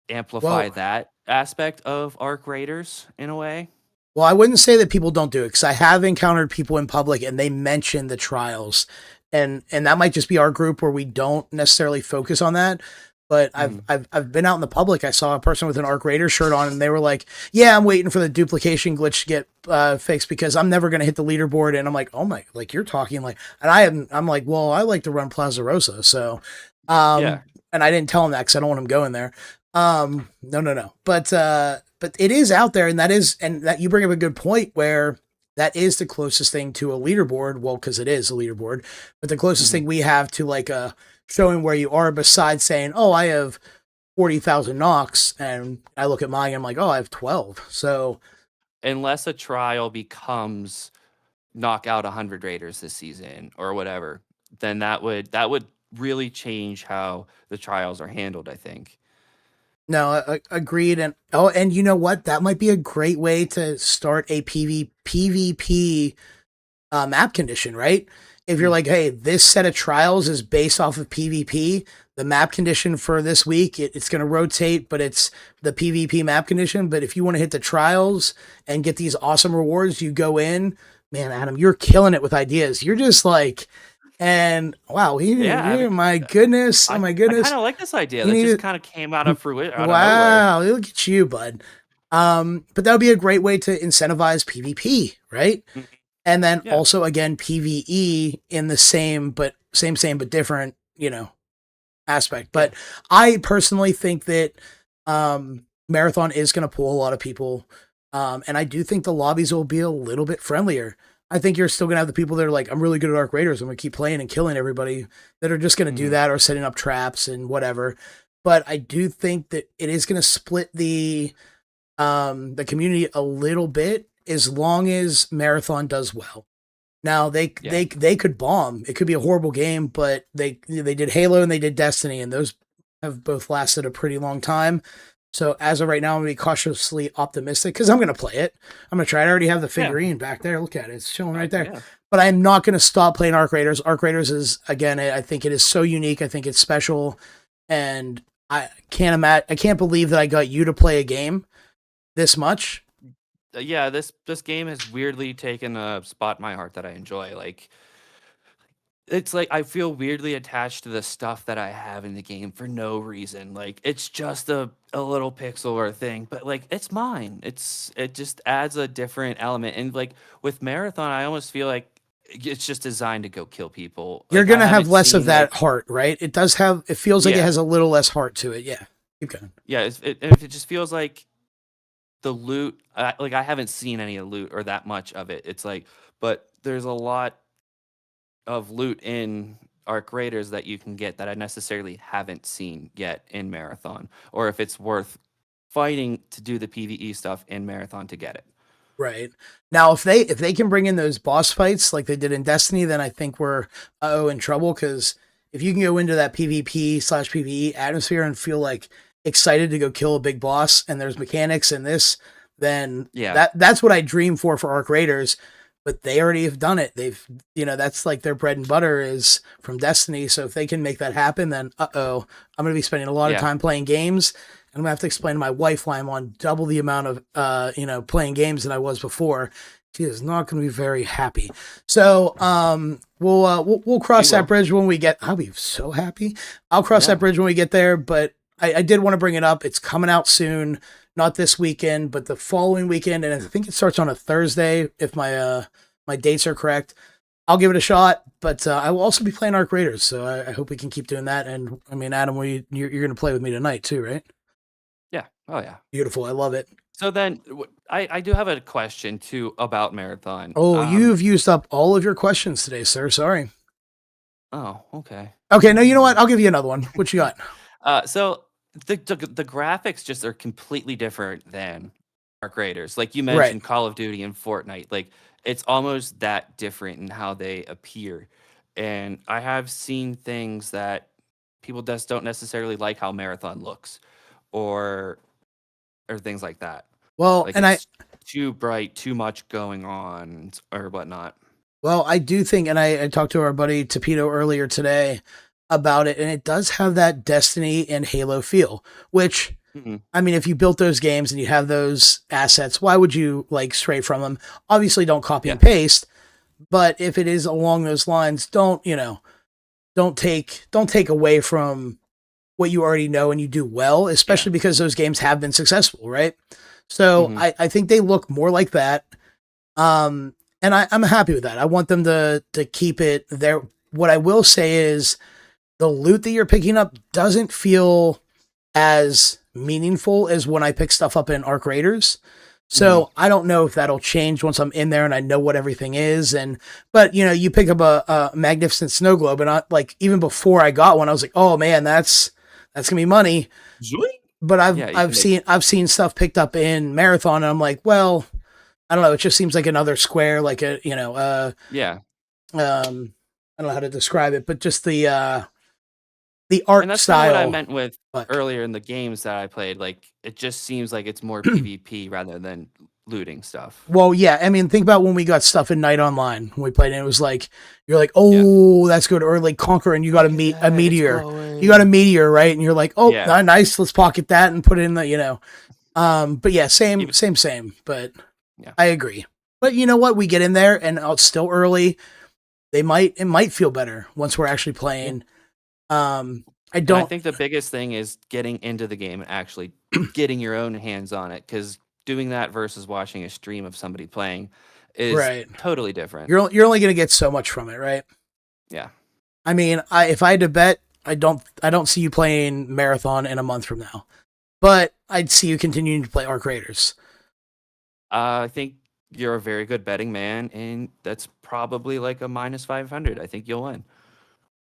amplify Well, that aspect of Arc Raiders in a way. Well, I wouldn't say that people don't do it because I have encountered people in public and they mention the trials, and that might just be our group where we don't necessarily focus on that. But Mm. I've been out in the public. I saw a person with an Arc Raider shirt on, and they were like, "Yeah, I'm waiting for the duplication glitch to get fixed because I'm never gonna hit the leaderboard." And I'm like, "Oh my!" Like you're talking like, and I'm like, "Well, I like to run Plaza Rosa, so," Yeah. and I didn't tell him that because I don't want him going there. No, no, no. But it is out there, and that you bring up a good point where that is the closest thing to a leaderboard. Well, because it is a leaderboard, but the closest Hmm. thing we have to like a showing where you are, besides saying, "Oh, I have 40,000 knocks," and I look at mine, I'm like, "Oh, I have 12." So Unless a trial becomes knock out 100 Raiders this season or whatever, then that would really change how the trials are handled, I think. no, agreed. And you know what? That might be a great way to start a PvP map condition, right? If you're Mm. like, hey, this set of trials is based off of PvP, the map condition for this week, it's going to rotate, but it's the PvP map condition. But if you want to hit the trials and get these awesome rewards, you go in. Man, Adam, you're killing it with ideas. You're just like, and wow, Yeah, I mean, my goodness, oh I my I kind goodness, of like this idea. you That need just to, kind of came out of fruition, out of nowhere. wow, look at you, bud. But that would be a great way to incentivize PvP, right? Mhm. And then Yeah, also again PVE in the same but different, aspect. yeah. But I personally think that Marathon is going to pull a lot of people, and I do think the lobbies will be a little bit friendlier. I think you're still going to have the people that are like, I'm really good at Arc Raiders, I'm going to keep playing and killing everybody, that are just going to do Hmm. that or setting up traps and whatever. But I do think that it is going to split the community a little bit as long as Marathon does well. Now Yeah, they could bomb. It could be a horrible game, but they did Halo and they did Destiny, and those have both lasted a pretty long time. So as of right now, I'm gonna be cautiously optimistic because I'm gonna play it. I'm gonna try it. I already have the yeah, figurine back there. Look at it; it's chilling right there. yeah. But I'm not gonna stop playing Arc Raiders. Arc Raiders is again, I think it is so unique. I think it's special, and I can't believe that I got you to play a game this much. Yeah, this game has weirdly taken a spot in my heart that I enjoy. Like, it's like I feel weirdly attached to the stuff that I have in the game for no reason. Like, it's just a little pixel or thing, but like it's mine. It just adds a different element. And like with Marathon, I almost feel like it's just designed to go kill people. You're Like I gonna have haven't less of seen that like heart, right? It does have. It feels like it yeah, has a little less heart to it. Yeah, keep going. yeah. It just feels like the loot. Like I haven't seen any loot or that much of it. It's like, but there's a lot of loot in Arc Raiders that you can get that I necessarily haven't seen yet in Marathon, or if it's worth fighting to do the PvE stuff in Marathon to get it. Right now, if they can bring in those boss fights like they did in Destiny, then I think we're in trouble. Because if you can go into that PvP/PvE atmosphere and feel like excited to go kill a big boss, and there's mechanics in this, then Yeah, that's what I dream for Arc Raiders. But they already have done it. They've, that's like their bread and butter is from Destiny. So if they can make that happen, then I'm gonna be spending a lot of yeah, time playing games. I'm gonna have to explain to my wife why I'm on double the amount of playing games than I was before. She is not gonna be very happy. So we'll she cross that will. bridge when we get. I'll be so happy. I'll cross that Yeah, bridge when we get there. But I did want to bring it up. It's coming out soon, not this weekend, but the following weekend, and I think it starts on a Thursday if my dates are correct. I'll give it a shot, but I will also be playing Arc Raiders, so I hope we can keep doing that. And I mean, Adam, you're going to play with me tonight too, right? yeah, oh yeah. Beautiful, I love it. So then, I do have a question too about Marathon. Oh, you've used up all of your questions today, sir. Sorry. Oh, okay. Okay, no, you know what? I'll give you another one. What you got? So the graphics just are completely different than Arc Raiders. Like you Right. mentioned, Call of Duty and Fortnite. Like it's almost that different in how they appear. And I have seen things that people just don't necessarily like how Marathon looks, or things like that. Well, Like and I it's too bright, too much going on or whatnot. Well, I do think, and I talked to our buddy Tapito earlier today about it, and it does have that Destiny and Halo feel, which, Mhm. I mean, if you built those games and you have those assets, why would you like stray from them? Obviously, don't copy Yeah. and paste, but if it is along those lines, don't take away from what you already know and you do well, especially Yeah. because those games have been successful, right? So Mhm. I think they look more like that. And I'm happy with that. I want them to keep it there. What I will say is the loot that you're picking up doesn't feel as meaningful as when I pick stuff up in Arc Raiders. Mhm. So I don't know if that'll change once I'm in there and I know what everything is. But you pick up a magnificent snow globe, and like even before I got one, I was like, oh man, that's gonna be money. Zoink. But Yeah, you can make I've seen stuff picked up in Marathon, and I'm like, well, I don't know. It just seems like another square, like yeah. I don't know how to describe it, but just the And art that's kind of what I style. meant with But earlier in the games that I played. Like, it just seems like it's more PvP rather than looting stuff. well, yeah, I mean, think about when we got stuff in Night Online when we played, and it was like you're like, Yeah. oh, that's good, or like Conquer, and you got Look at a that. It's meteor. You got a glowing. meteor, right? And you're like, oh, Yeah. nice, let's pocket that and put it in the. But yeah, Even, same. But yeah. I agree. But you know what? We get in there, and it's still early. It might feel better once we're actually Yeah. playing. I And I don't. think the biggest thing is getting into the game and actually getting your own hands on it, because doing that versus watching a stream of somebody playing is Right. totally different. You're only gonna get so much from it, right? Yeah. I mean, if I had to bet, I don't see you playing Marathon in a month from now, but I'd see you continuing to play Arc Raiders. I think you're a very good betting man, and that's probably like a minus 500. I think you'll win.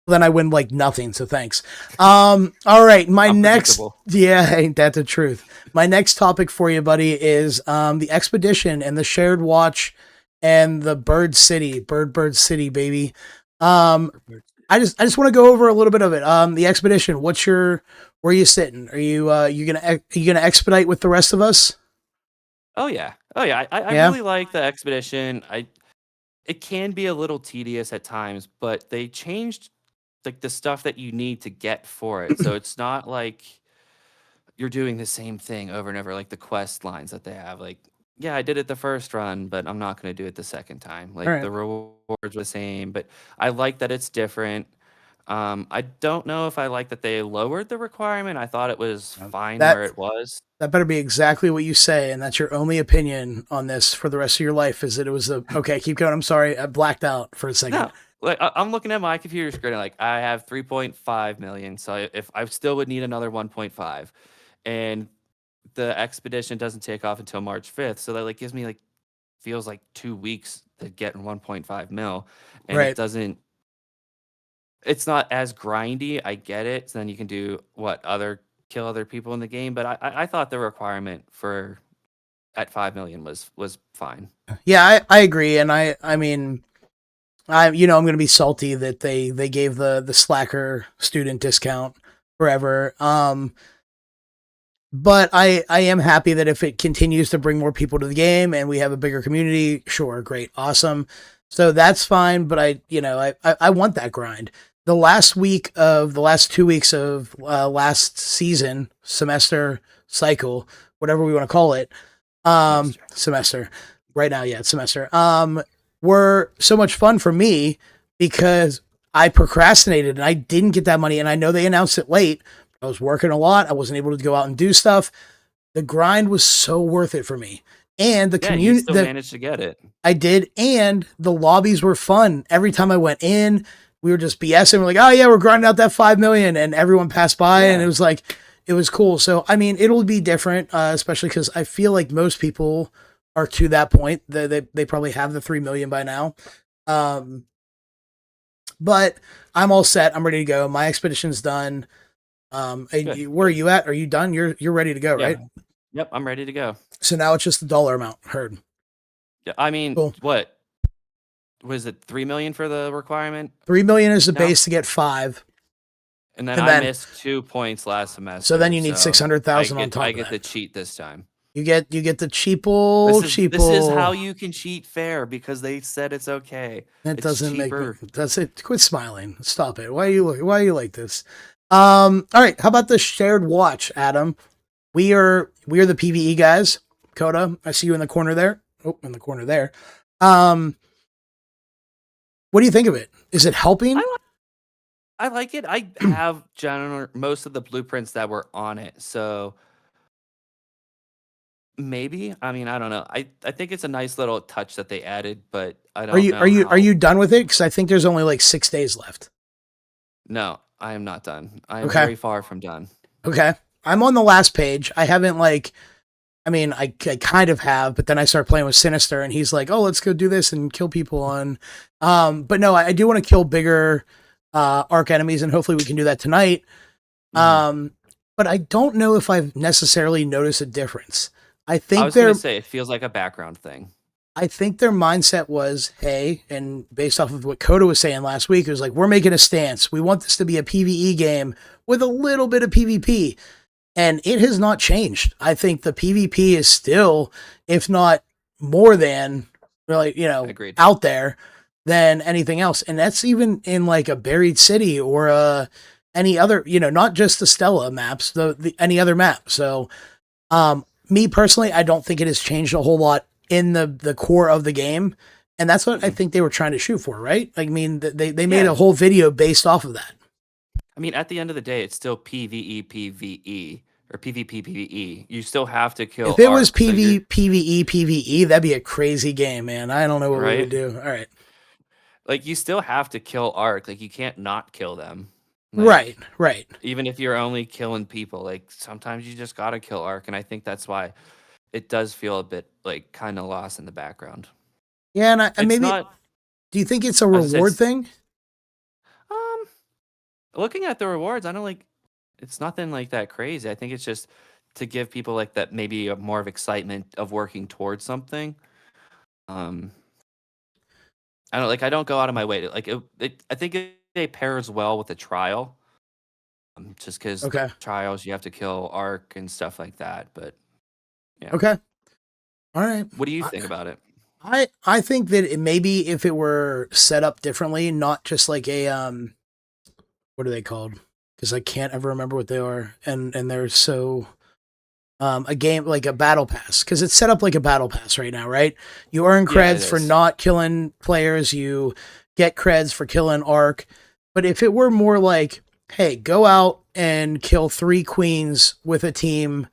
Then I win like nothing, so thanks. All right, my next, Unpredictable. yeah, ain't that the truth? My next topic for you, buddy, is the expedition and the shared watch and the Bird City, baby. Um, I just want to go over a little bit of it. The expedition. Where are you sitting? Are you gonna expedite with the rest of us? Oh yeah. Oh yeah. I Yeah. really like the expedition. It can be a little tedious at times, but they changed like the stuff that you need to get for it. So it's not like you're doing the same thing over and over, like the quest lines that they have. Like, yeah, I did it the first run, but I'm not going to do it the second time. All Like right. the rewards were the same, but I like that it's different. I don't know if I like that they lowered the requirement. I thought it was fine That where it was. that better be exactly what you say, and that's your only opinion on this for the rest of your life. Is that it was a okay? Keep going. I'm sorry, I blacked out for a second. No, like I'm looking at my computer screen, like I have 3.5 million, so if I still would need another 1.5, and the expedition doesn't take off until March 5th, so that like gives me like feels like 2 weeks to get in 1.5 mil, and it Right. doesn't. It's not as grindy. I get it. So then you can do what other kill other people in the game, but I thought the requirement for at 5 million was fine. Yeah, I agree, and I mean, I'm gonna be salty that they gave the slacker student discount forever. But I am happy that if it continues to bring more people to the game and we have a bigger community, sure, great, awesome. So that's fine, but I want that grind. The last 2 weeks of last season, semester, cycle, whatever we want to call it, Semester. semester. Right now, yeah, it's semester. Were so much fun for me because I procrastinated and I didn't get that money, and I know they announced it late. I was working a lot. I wasn't able to go out and do stuff. The grind was so worth it for me. And the Yeah, and you community, still managed to get it. I did, and the lobbies were fun. Every time I went in, we were just BSing. We're like, oh yeah, we're grinding out that 5 million, and everyone passed by, and Yeah. it was cool. So I mean, it'll be different, especially because I feel like most people are to that point. They probably have the 3 million by now. Um, but I'm all set. I'm ready to go. My expedition's done. Good. Where are you at? Are you done? You're ready to go, Yeah. right? Yep, I'm ready to go. So now it's just the dollar amount. Heard. Yeah, I mean, Cool. what was it? 3 million for the requirement 3 million is the now, base to get five, and then and I then missed 2 points last so then semester, you need so 600,000 on top I of get that. the cheat this time. You get the This is how cheapo. you can cheat fair because they said it's okay. That It's doesn't make me. cheaper. That's it. Quit smiling. Stop it. Why are you like this? All right. How about the shared watch, Adam? We are the PVE guys. Coda, I see you in the corner there. Oh, in the corner there. Um, what do you think of it? Is it helping? I like it. I have most of the blueprints that were on it, so maybe. I mean, I don't know. I think it's a nice little touch that they added, but I Are don't you are know you are how. you done with it? Because I think there's only like 6 days left. No, I am not done. I am Okay. very far from done. Okay. I'm on the last page. I haven't like. I mean, I kind of have, but then I start playing with Sinister, and he's like, "Oh, let's go do this and kill people on." But no, I do want to kill bigger arc enemies, and hopefully we can do that tonight. Hmm. Um, but I don't know if I've necessarily noticed a difference. I I think was gonna their say it feels like a background thing. I think their mindset was, hey, and based off of what Coda was saying last week, it was like, we're making a stance. We want this to be a PvE game with a little bit of PvP. And it has not changed. I think the PvP is still, if not more than, really, Agreed. out there than anything else. And that's even in like a buried city or any other, not just the Stella maps, the any other map. So, me personally, I don't think it has changed a whole lot in the core of the game. And that's what I Mm-mm. think they were trying to shoot for, right? Like, I mean, they made Yeah. a whole video based off of that. I mean, at the end of the day, it's still PvE PvE or PvP PvE. You still have to If kill it was Arc, so you're PvE, that'd be a crazy game, man. I don't know what we would right. do. All right. Like you still have to kill Arc. Like you can't not kill them. Right, Like right. even if you're only killing people, like sometimes you just gotta kill Arc, and I think that's why it does feel a bit like kind of lost in the background. Yeah, and It's maybe, not. do you think it's a I was reward just thing? um looking at the rewards. I don't like. It's nothing like that crazy. I think it's just to give people like that maybe a more of excitement of working towards something. Um, I don't like. I don't go out of my way to like. I think it pairs well with the trial. Just because Okay. trials you have to kill Arc and stuff like that. But yeah, Okay. All right. what do you I think about it? I think that maybe if it were set up differently, not just like a what are they called? Because I can't ever remember what they are, and they're so a game like a battle pass because it's set up like a battle pass right now, right? You earn Yeah, it creds for is. not killing players, you get creds for killing arc. But if it were more like, hey, go out and kill 3 queens with a team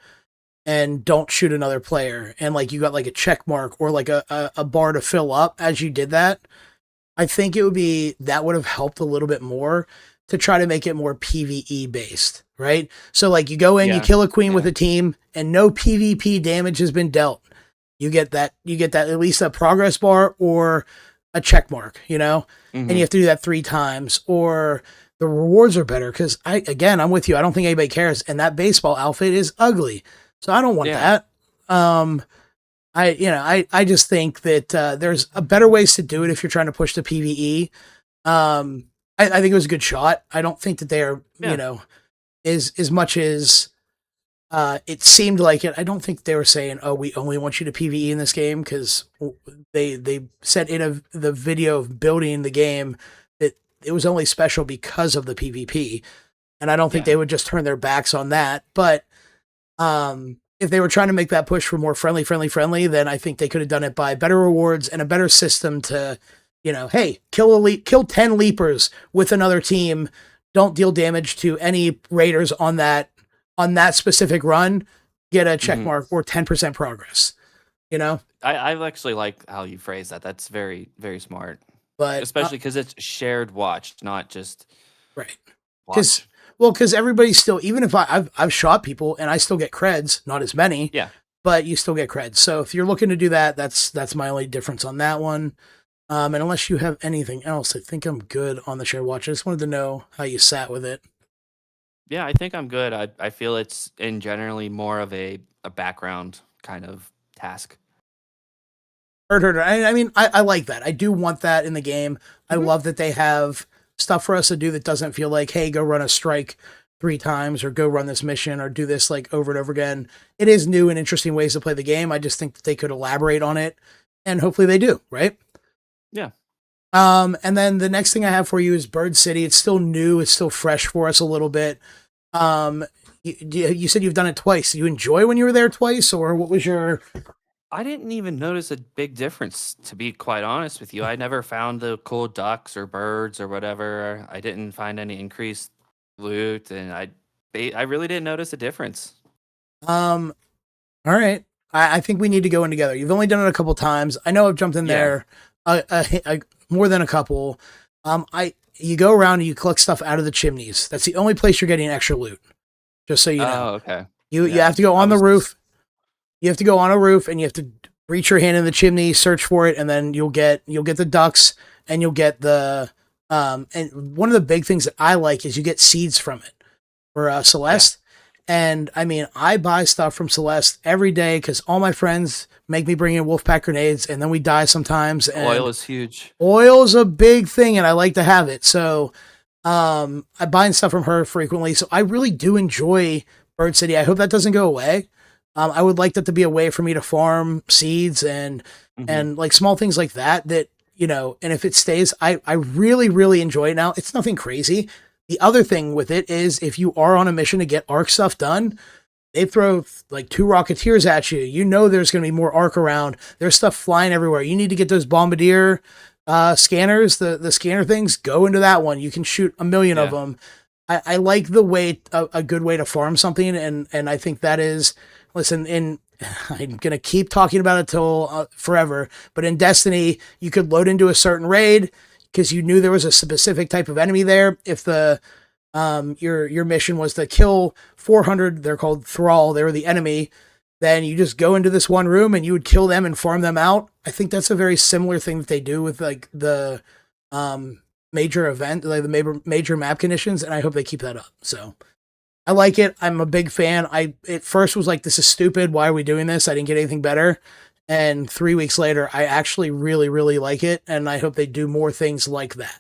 and don't shoot another player, and like you got like a check mark or like a bar to fill up as you did that, I think it would be that would have helped a little bit more to try to make it more PvE based, right? So like you go in, you Yeah, kill a queen with yeah, a team, and no PvP damage has been dealt. You get that at least a progress bar or a check mark, and you hmm have to do that 3 times. Or the rewards are better because I'm with you. I don't think anybody cares, and that baseball outfit is ugly, so I don't want yeah, that. Um, I just think that there's a better ways to do it if you're trying to push the PVE. I think it was a good shot. I don't think that they are, yeah, as much as it seemed like it. I don't think they were saying, "Oh, we only want you to PVE in this game," because they said in the video of building the game that it was only special because of the PvP, and I don't think yeah, they would just turn their backs on that. But if they were trying to make that push for more friendly, then I think they could have done it by better rewards and a better system to, hey, kill 10 leapers with another team. Don't deal damage to any raiders on that specific run. Get a check hmm mark or 10% progress. You know, I actually like how you phrase that. That's very very smart, but especially because it's shared watch, not just right. Because watch. because everybody's still, even if I've shot people and I still get creds, not as many, Yeah. but you still get creds. So if you're looking to do that, that's my only difference on that one. And unless you have anything else, I think I'm good on the share watch. I just wanted to know how you sat with it. Yeah, I think I'm good. I feel it's in generally more of a background kind of task. Heard. I mean, I like that. I do want that in the game. I Hmm. love that they have stuff for us to do that doesn't feel like, hey, go run a strike 3 times or go run this mission or do this like over and over again. It is new and interesting ways to play the game. I just think that they could elaborate on it, and hopefully they do, right? Yeah. And then the next thing I have for you is Bird City. It's still new. It's still fresh for us a little bit. Um, you said you've done it twice. Did you enjoy when you were there twice, or what was your? I didn't even notice a big difference, to be quite honest with you. I never found the cool ducks or birds or whatever. I didn't find any increased loot, and I really didn't notice a difference. Um, all right. I think we need to go in together. You've only done it a couple times. I know I've jumped in Yeah. there, more than a couple. You go around and you collect stuff out of the chimneys. That's the only place you're getting extra loot. Just so you know, Oh, okay. you Yeah. have to go I on the was roof. You have to go on a roof and you have to reach your hand in the chimney, search for it, and then you'll get the ducks and you'll get the and one of the big things that I like is you get seeds from it for yeah. Celeste. And I mean, I buy stuff from Celeste every day because all my friends make me bring in Wolfpack grenades, and then we die sometimes. Oil And is huge. oil's a big thing, and I like to have it. So I buy stuff from her frequently. So I really do enjoy Bird City. I hope that doesn't go away. I would like that to be a way for me to farm seeds Hmm. and like small things like that. That you know, and if it stays, I really really enjoy it now. It's nothing crazy. The other thing with it is if you are on a mission to get arc stuff done, they throw like 2 rocketeers at you. You know there's going to be more arc around. There's stuff flying everywhere. You need to get those bombardier scanners, the scanner things. Go into that one. You can shoot a million of Yeah. them. I like the way a good way to farm something, and I think that is listen in. I'm gonna keep talking about it till forever. But in Destiny, you could load into a certain raid because you knew there was a specific type of enemy there. If the your mission was to kill 400, they're called Thrall. They were the enemy. Then you just go into this one room and you would kill them and farm them out. I think that's a very similar thing that they do with like the major event, like the major map conditions, and I hope they keep that up. So I like it. I'm a big fan. I at first was like, this is stupid. Why are we doing this? I didn't get anything better. And 3 weeks later, I actually really, really like it, and I hope they do more things like that.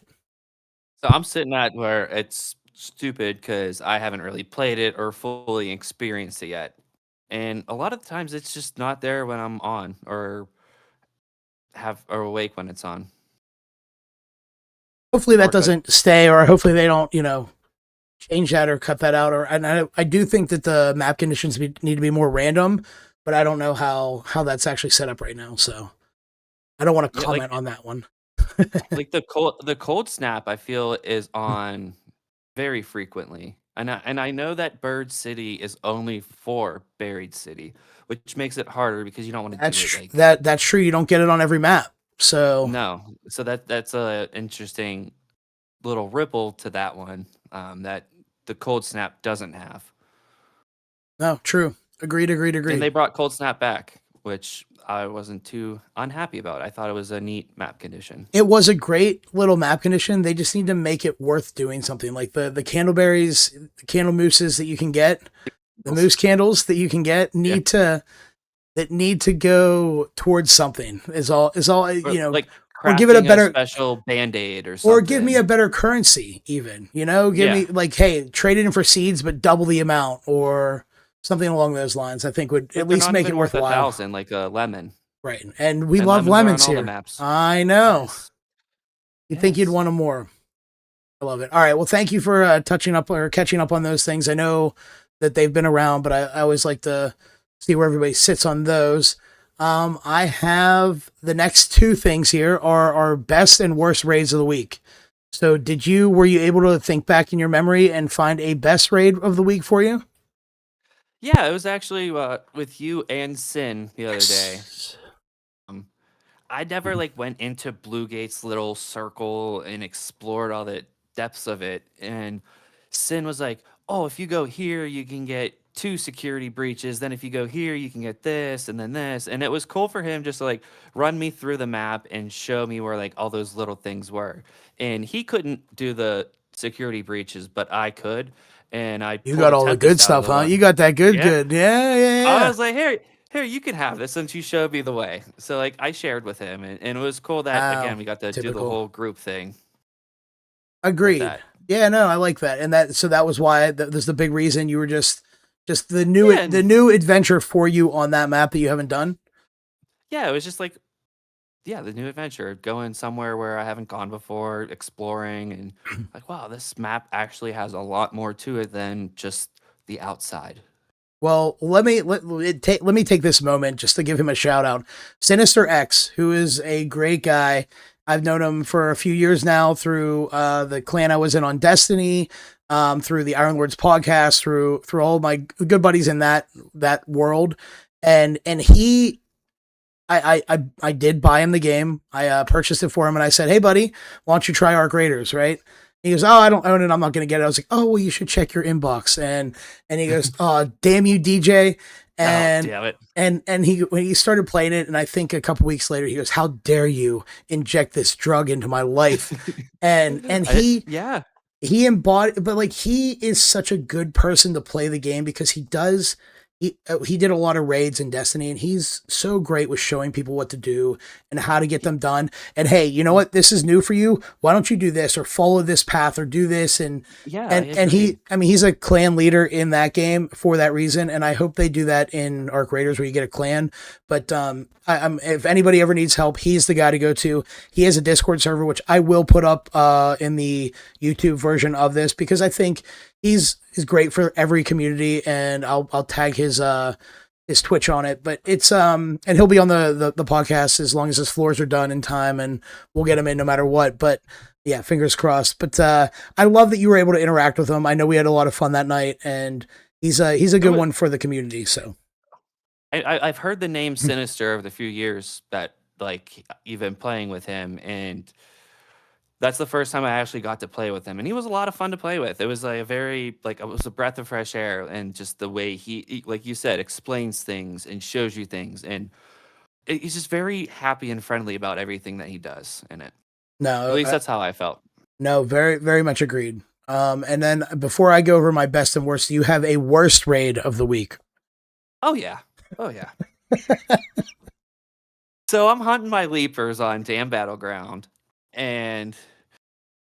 So I'm sitting at where it's stupid because I haven't really played it or fully experienced it yet. And a lot of the times it's just not there when I'm on or have or awake when it's on. Hopefully that Or could. doesn't stay, or hopefully they don't, change that or cut that out. Or and I do think that the map conditions need to be more random, but I don't know how that's actually set up right now. So I don't want to Yeah, comment on that one. like the cold snap I feel is on very frequently. And I know that Bird City is only for Buried City, which makes it harder because you don't want to do it like That's true. You don't get it on every map. So no. So that's a interesting little ripple to that one that the cold snap doesn't have. no, true. Agreed. Agreed. And Agreed. they brought cold snap back, which I wasn't too unhappy about. I thought it was a neat map condition. It was a great little map condition. They just need to make it worth doing something like the candleberries, the candle mooses that you can get, the moose candles that you can get Yeah. need to go towards something is all Or like or give it a crafting a better special band-aid or or give me a something. better currency even, give Yeah. me like, hey, trade it in for seeds but double the amount or something along those lines. I think would at Like they're least not make it even worth a worthwhile. thousand, like a lemon. Right, and we And love lemons are on lemons all the here. maps. I know. Yes. You think you'd Yes. want them more. I love it. All right. Well, thank you for touching up or catching up on those things. I know that they've been around, but I always like to see where everybody sits on those. I have the next 2 things here are our best and worst raids of the week. So, were you able to think back in your memory and find a best raid of the week for you? Yeah, it was actually with you and Sin the other day. Yes. Um, I never like went into Blue Gate's little circle and explored all the depths of it. And Sin was like, "Oh, if you go here, you can get 2 security breaches. Then if you go here, you can get this and then this." And it was cool for him just to like run me through the map and show me where like all those little things were. And he couldn't do the security breaches, but I could. And I You pulled got a all the good Tempest out of stuff, the huh? You one. got that good, Yeah. good. Yeah, yeah, I yeah. was like, here, you can have this since you showed me the way. So like I shared with him and it was cool that Wow. again we got to do the Typical. whole group thing with Agreed. that. Yeah, no, I like that. And that was why that was the big reason you were just Yeah, the and new adventure for you on that map that you haven't done. yeah, it was just like, yeah, the new adventure, going somewhere where I haven't gone before, exploring, and like, wow, this map actually has a lot more to it than just the outside. Well, let me take this moment just to give him a shout out. Sinister X, who is a great guy. I've known him for a few years now through the clan I was in on Destiny, through the Iron Lords podcast, through all my good buddies in that world, and he I did buy him the game. I purchased it for him, and I said, "Hey, buddy, why don't you try Arc Raiders?" Right? He goes, "Oh, I don't own it. I'm not going to get it." I was like, "Oh, well, you should check your inbox." And he goes, "Oh, damn you, DJ!" Oh, And damn it. and he when he started playing it, and I think a couple weeks later, he goes, "How dare you inject this drug into my life?" And Yeah. he embodied, but like he is such a good person to play the game because he did a lot of raids in Destiny, and he's so great with showing people what to do and how to get them done. And hey, you know what? This is new for you. Why don't you do this or follow this path or do this? Yeah, I And agree. I mean, he's a clan leader in that game for that reason. And I hope they do that in Arc Raiders where you get a clan. But I'm if anybody ever needs help, he's the guy to go to. He has a Discord server, which I will put up in the YouTube version of this because I think he's great for every community, and I'll tag his Twitch on it. But it's and he'll be on the podcast as long as his floors are done in time, and we'll get him in no matter what. But yeah, fingers crossed. But I love that you were able to interact with him. I know we had a lot of fun that night, and he's a It good was, one for the community. So I've heard the name Sinister over the few years that like you've been playing with him, and that's the first time I actually got to play with him, and he was a lot of fun to play with. It was like a very like it was a breath of fresh air, and just the way like you said, explains things and shows you things, and he's just very happy and friendly about everything that he does in it. At no, least that's how I felt. no, very much agreed. And then before I go over my best and worst, you have a worst raid of the week. Oh yeah, oh yeah. So I'm hunting my leapers on Damn Battleground, and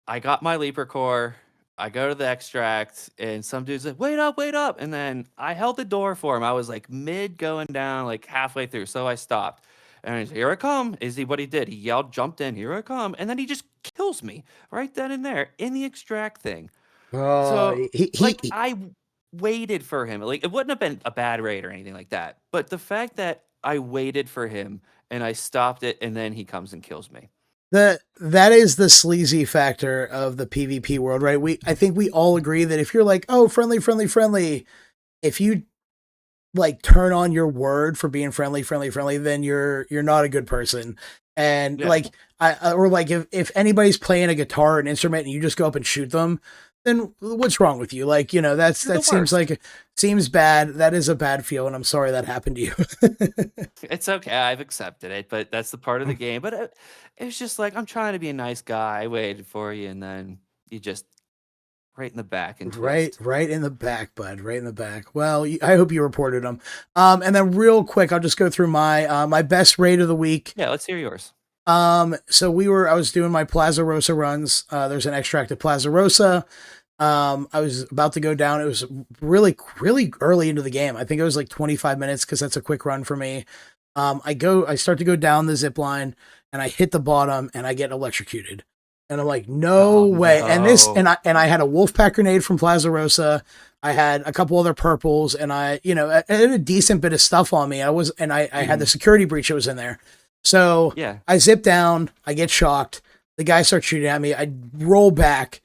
I got my leaper core. I go to the extract, and some dude's like, wait up, wait up. And then I held the door for him. I was like mid going down, like halfway through. So I stopped. And he's, here I come. Is he what he did? He yelled, jumped in, here I come. And then he just kills me right then and there in the extract thing. Oh, So, like, waited for him. Like, it wouldn't have been a bad raid or anything like that. But the fact that I waited for him and I stopped it, and then he comes and kills me. that is the sleazy factor of the PvP world, right? I think we all agree that if you're like, oh, friendly, friendly, friendly, if you like turn on your word for being friendly, friendly, friendly, then you're not a good person. And Yeah. like or like if anybody's playing a guitar or an instrument and you just go up and shoot them, then what's wrong with you? Like, you know, that You're the seems worst. like seems bad. That is a bad feel, and I'm sorry that happened to you. It's okay. I've accepted it, but that's the part of the game. But it was just like, I'm trying to be a nice guy. I waited for you, and then you just right in the back and twist. Right in the back, bud. Right in the back. Well, I hope you reported them. And then real quick, I'll just go through my best raid of the week. Yeah, let's hear yours. So I was doing my Plaza Rosa runs. There's an extract at Plaza Rosa. I was about to go down. It was really early into the game. I think it was like 25 minutes because that's a quick run for me. I start to go down the zip line and I hit the bottom and I get electrocuted. And I'm like, no Oh way. no. And I had a wolf pack grenade from Plaza Rosa. I had a couple other purples and I had a decent bit of stuff on me. I had the security breach that was in there. So Yeah. I zip down, I get shocked. The guy starts shooting at me. I roll back.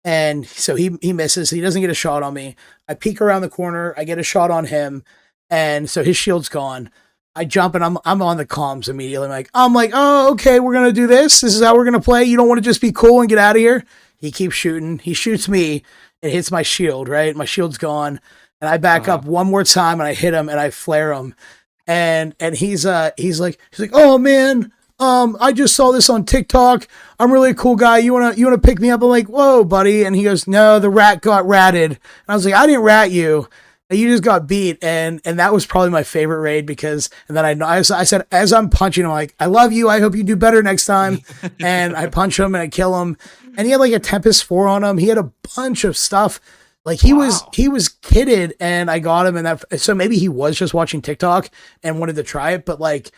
And so he misses. He doesn't get a shot on me. I peek around the corner. I get a shot on him. And so his shield's gone. I jump and I'm on the comms immediately. I'm like, oh, okay, we're gonna do this. This is how we're gonna play. You don't want to just be cool and get out of here. He keeps shooting. He shoots me. It hits my shield, right? My shield's gone. And I back up one more time and I hit him and I flare him. And he's like, oh man, I just saw this on TikTok. I'm really a cool guy. You wanna pick me up? I'm like, whoa, buddy. And he goes, no, the rat got ratted. And I was like, I didn't rat you. You just got beat. And that was probably my favorite raid because, and then I said, as I'm punching him, like, I love you. I hope you do better next time. And I punch him and I kill him. and he had like a Tempest 4 on him. He had a bunch of stuff. Like he was kitted, and I got him, and that, so maybe he was just watching TikTok and wanted to try it, but like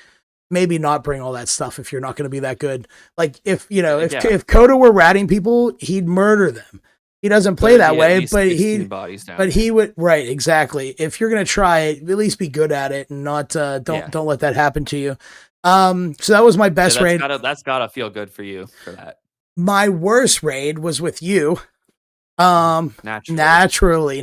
maybe not bring all that stuff if you're not going to be that good. Like if if Coda were ratting people, he'd murder them. He doesn't play that way, but he would, right, exactly. If you're going to try it, at least be good at it and not don't let that happen to you. So that was my best raid. That's gotta feel good for you for that. My worst raid was with you. Naturally.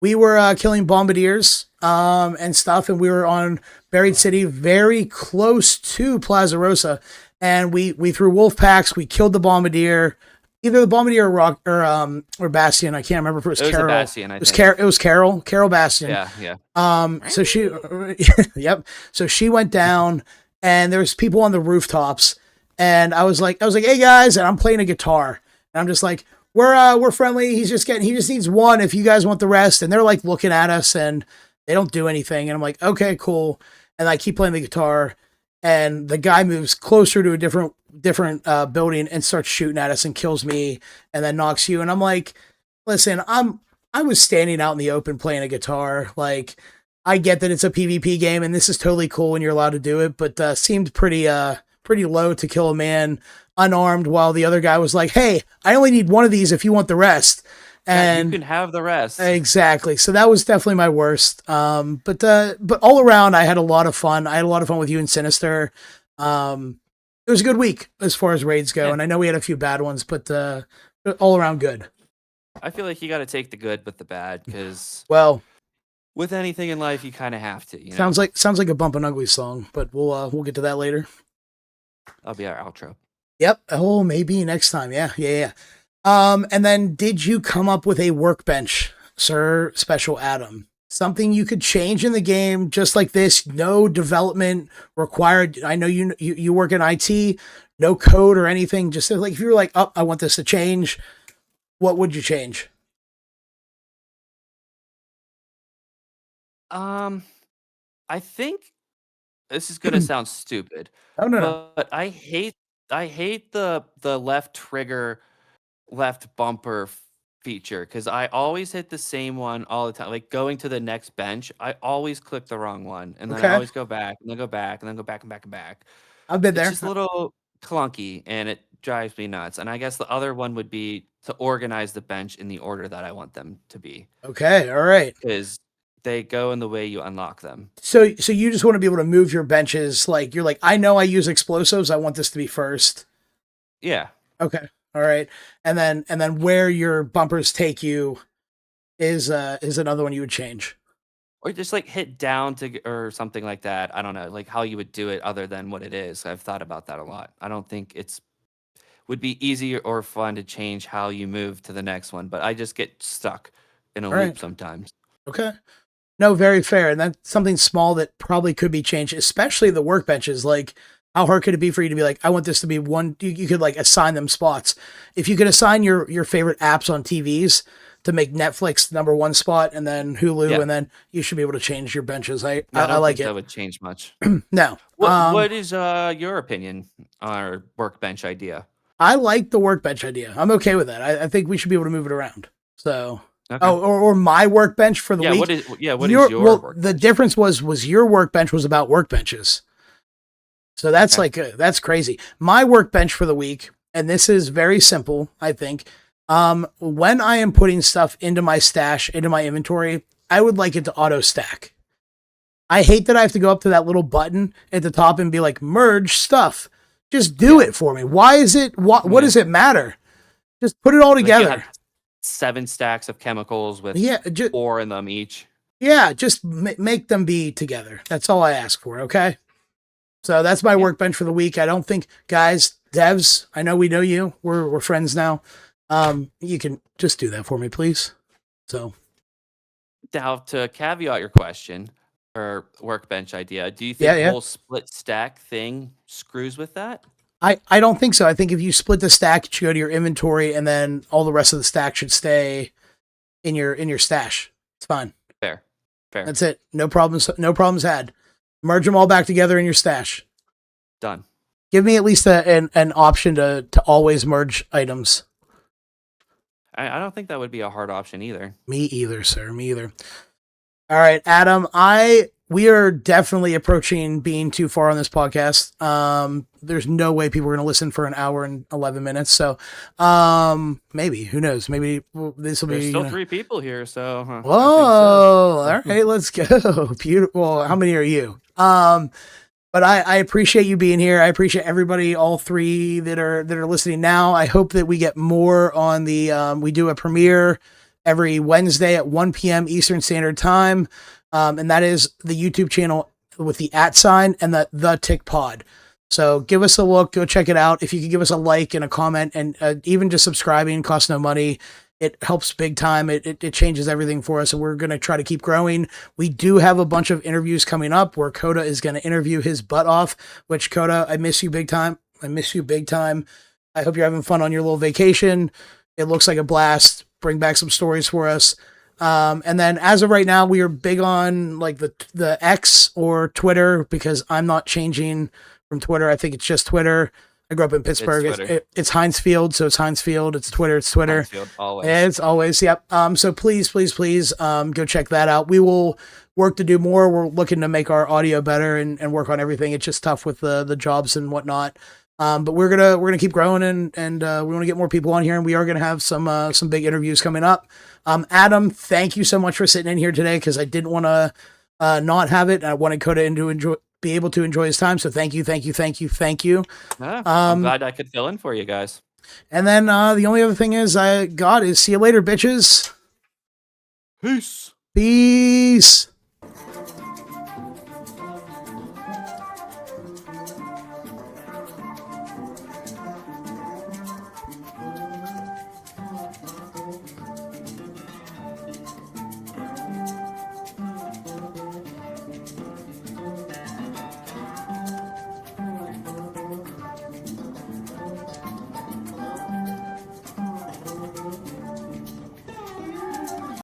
We were killing bombardiers and stuff, and we were on Buried City, very close to Plaza Rosa, and we threw wolf packs. We killed the bombardier, either the bombardier or Bastion. I can't remember if it was Carol. Bastion, it was Carol Bastion. Yeah. So she, yep. So she went down, and there's people on the rooftops, and I was like, hey guys, and I'm playing a guitar, and I'm just like, we're friendly. He just needs one. If you guys want the rest, and they're like looking at us, and they don't do anything, and I'm like, okay, cool. And I keep playing the guitar, and the guy moves closer to a different building and starts shooting at us and kills me, and then knocks you. And I'm like, listen, I was standing out in the open playing a guitar. Like, I get that it's a PvP game, and this is totally cool, and you're allowed to do it, but seemed pretty low to kill a man unarmed, while the other guy was like, hey, I only need one of these if you want the rest. And you can have the rest. Exactly. So that was definitely my worst. But all around, I had a lot of fun. I had a lot of fun with you and Sinister. It was a good week as far as raids go. And I know we had a few bad ones, but all around good. I feel like you got to take the good with the bad, because with anything in life, you kind of have to. Sounds like a Bump and Ugly song, but we'll get to that later. That'll be our outro. Yep. Oh, maybe next time. Yeah. And then did you come up with a workbench, Sir Special Adam? Something you could change in the game just like this, no development required. I know you work in IT, no code or anything. Just like if you were like, oh, I want this to change, what would you change? I think this is gonna sound stupid. Oh no. But I hate the left trigger, left bumper feature, because I always hit the same one all the time. Like going to the next bench, I always click the wrong one, and then I always go back, and then go back, and then go back and back and back. I've been there. It's just a little clunky, and it drives me nuts. And I guess the other one would be to organize the bench in the order that I want them to be. Okay, all right. Because they go in the way you unlock them. So you just want to be able to move your benches, like you're like, I know I use explosives, I want this to be first. Yeah. Okay. All right. And then where your bumpers take you is another one you would change. Or just like hit down or something like that. I don't know, like how you would do it other than what it is. I've thought about that a lot. I don't think would be easy or fun to change how you move to the next one, but I just get stuck in a loop sometimes. Okay. No, very fair. And that's something small that probably could be changed, especially the workbenches. Like, how hard could it be for you to be like, I want this to be one, you could like assign them spots. If you could assign your favorite apps on TVs to make Netflix #1 spot, and then Hulu, and then you should be able to change your benches. I like it. That would change much. No. What is your opinion on our workbench idea? I like the workbench idea. I'm okay with that. I think we should be able to move it around. So, okay. or my workbench for the week. What is your workbench? The difference was your workbench was about workbenches. So that's that's crazy. My workbench for the week, and this is very simple, I think. When I am putting stuff into my stash, into my inventory, I would like it to auto stack. I hate that I have to go up to that little button at the top and be like, merge stuff. Just do it for me. Why is it, what does it matter? Just put it all together. Like 7 stacks of chemicals with 4 in them each. Yeah, just make them be together. That's all I ask for, okay? So that's my workbench for the week. I don't think, guys, devs, I know we know you. We're friends now. You can just do that for me, please. So now to caveat your question or workbench idea, do you think the whole split stack thing screws with that? I don't think so. I think if you split the stack, it should go to your inventory, and then all the rest of the stack should stay in your stash. It's fine. Fair. That's it. No problems had. Merge them all back together in your stash. Done. Give me at least an option to always merge items. I don't think that would be a hard option either. Me either, sir. Me either. All right, Adam. We are definitely approaching being too far on this podcast. There's no way people are going to listen for an hour and 11 minutes. So, maybe, who knows? Maybe this will be. There's still 3 people here, so. Whoa! All right, let's go. Beautiful. How many are you? But I appreciate you being here. I appreciate everybody, all 3 that are listening now. I hope that we get more on the. We do a premiere every Wednesday at 1 p.m. Eastern Standard Time. And that is the YouTube channel with the @ and the TickPod. So give us a look, go check it out. If you could give us a like and a comment, and even just subscribing costs no money. It helps big time. It changes everything for us. And we're going to try to keep growing. We do have a bunch of interviews coming up where Coda is going to interview his butt off, which Coda, I miss you big time. I miss you big time. I hope you're having fun on your little vacation. It looks like a blast. Bring back some stories for us. And then as of right now, we are big on like the X or Twitter, because I'm not changing from Twitter. I think it's just Twitter. I grew up in Pittsburgh. It's Heinz Field, so it's Heinz Field. It's Twitter. It's Twitter. Field, always. It's always, yep. So please, go check that out. We will work to do more. We're looking to make our audio better and work on everything. It's just tough with the jobs and whatnot. But we're gonna keep growing and we want to get more people on here, and we are gonna have some big interviews coming up. Adam, thank you so much for sitting in here today, because I didn't want to not have it. I wanted Coda to be able to enjoy his time. So thank you. I'm glad I could fill in for you guys. And then the only other thing is see you later, bitches. Peace. Peace.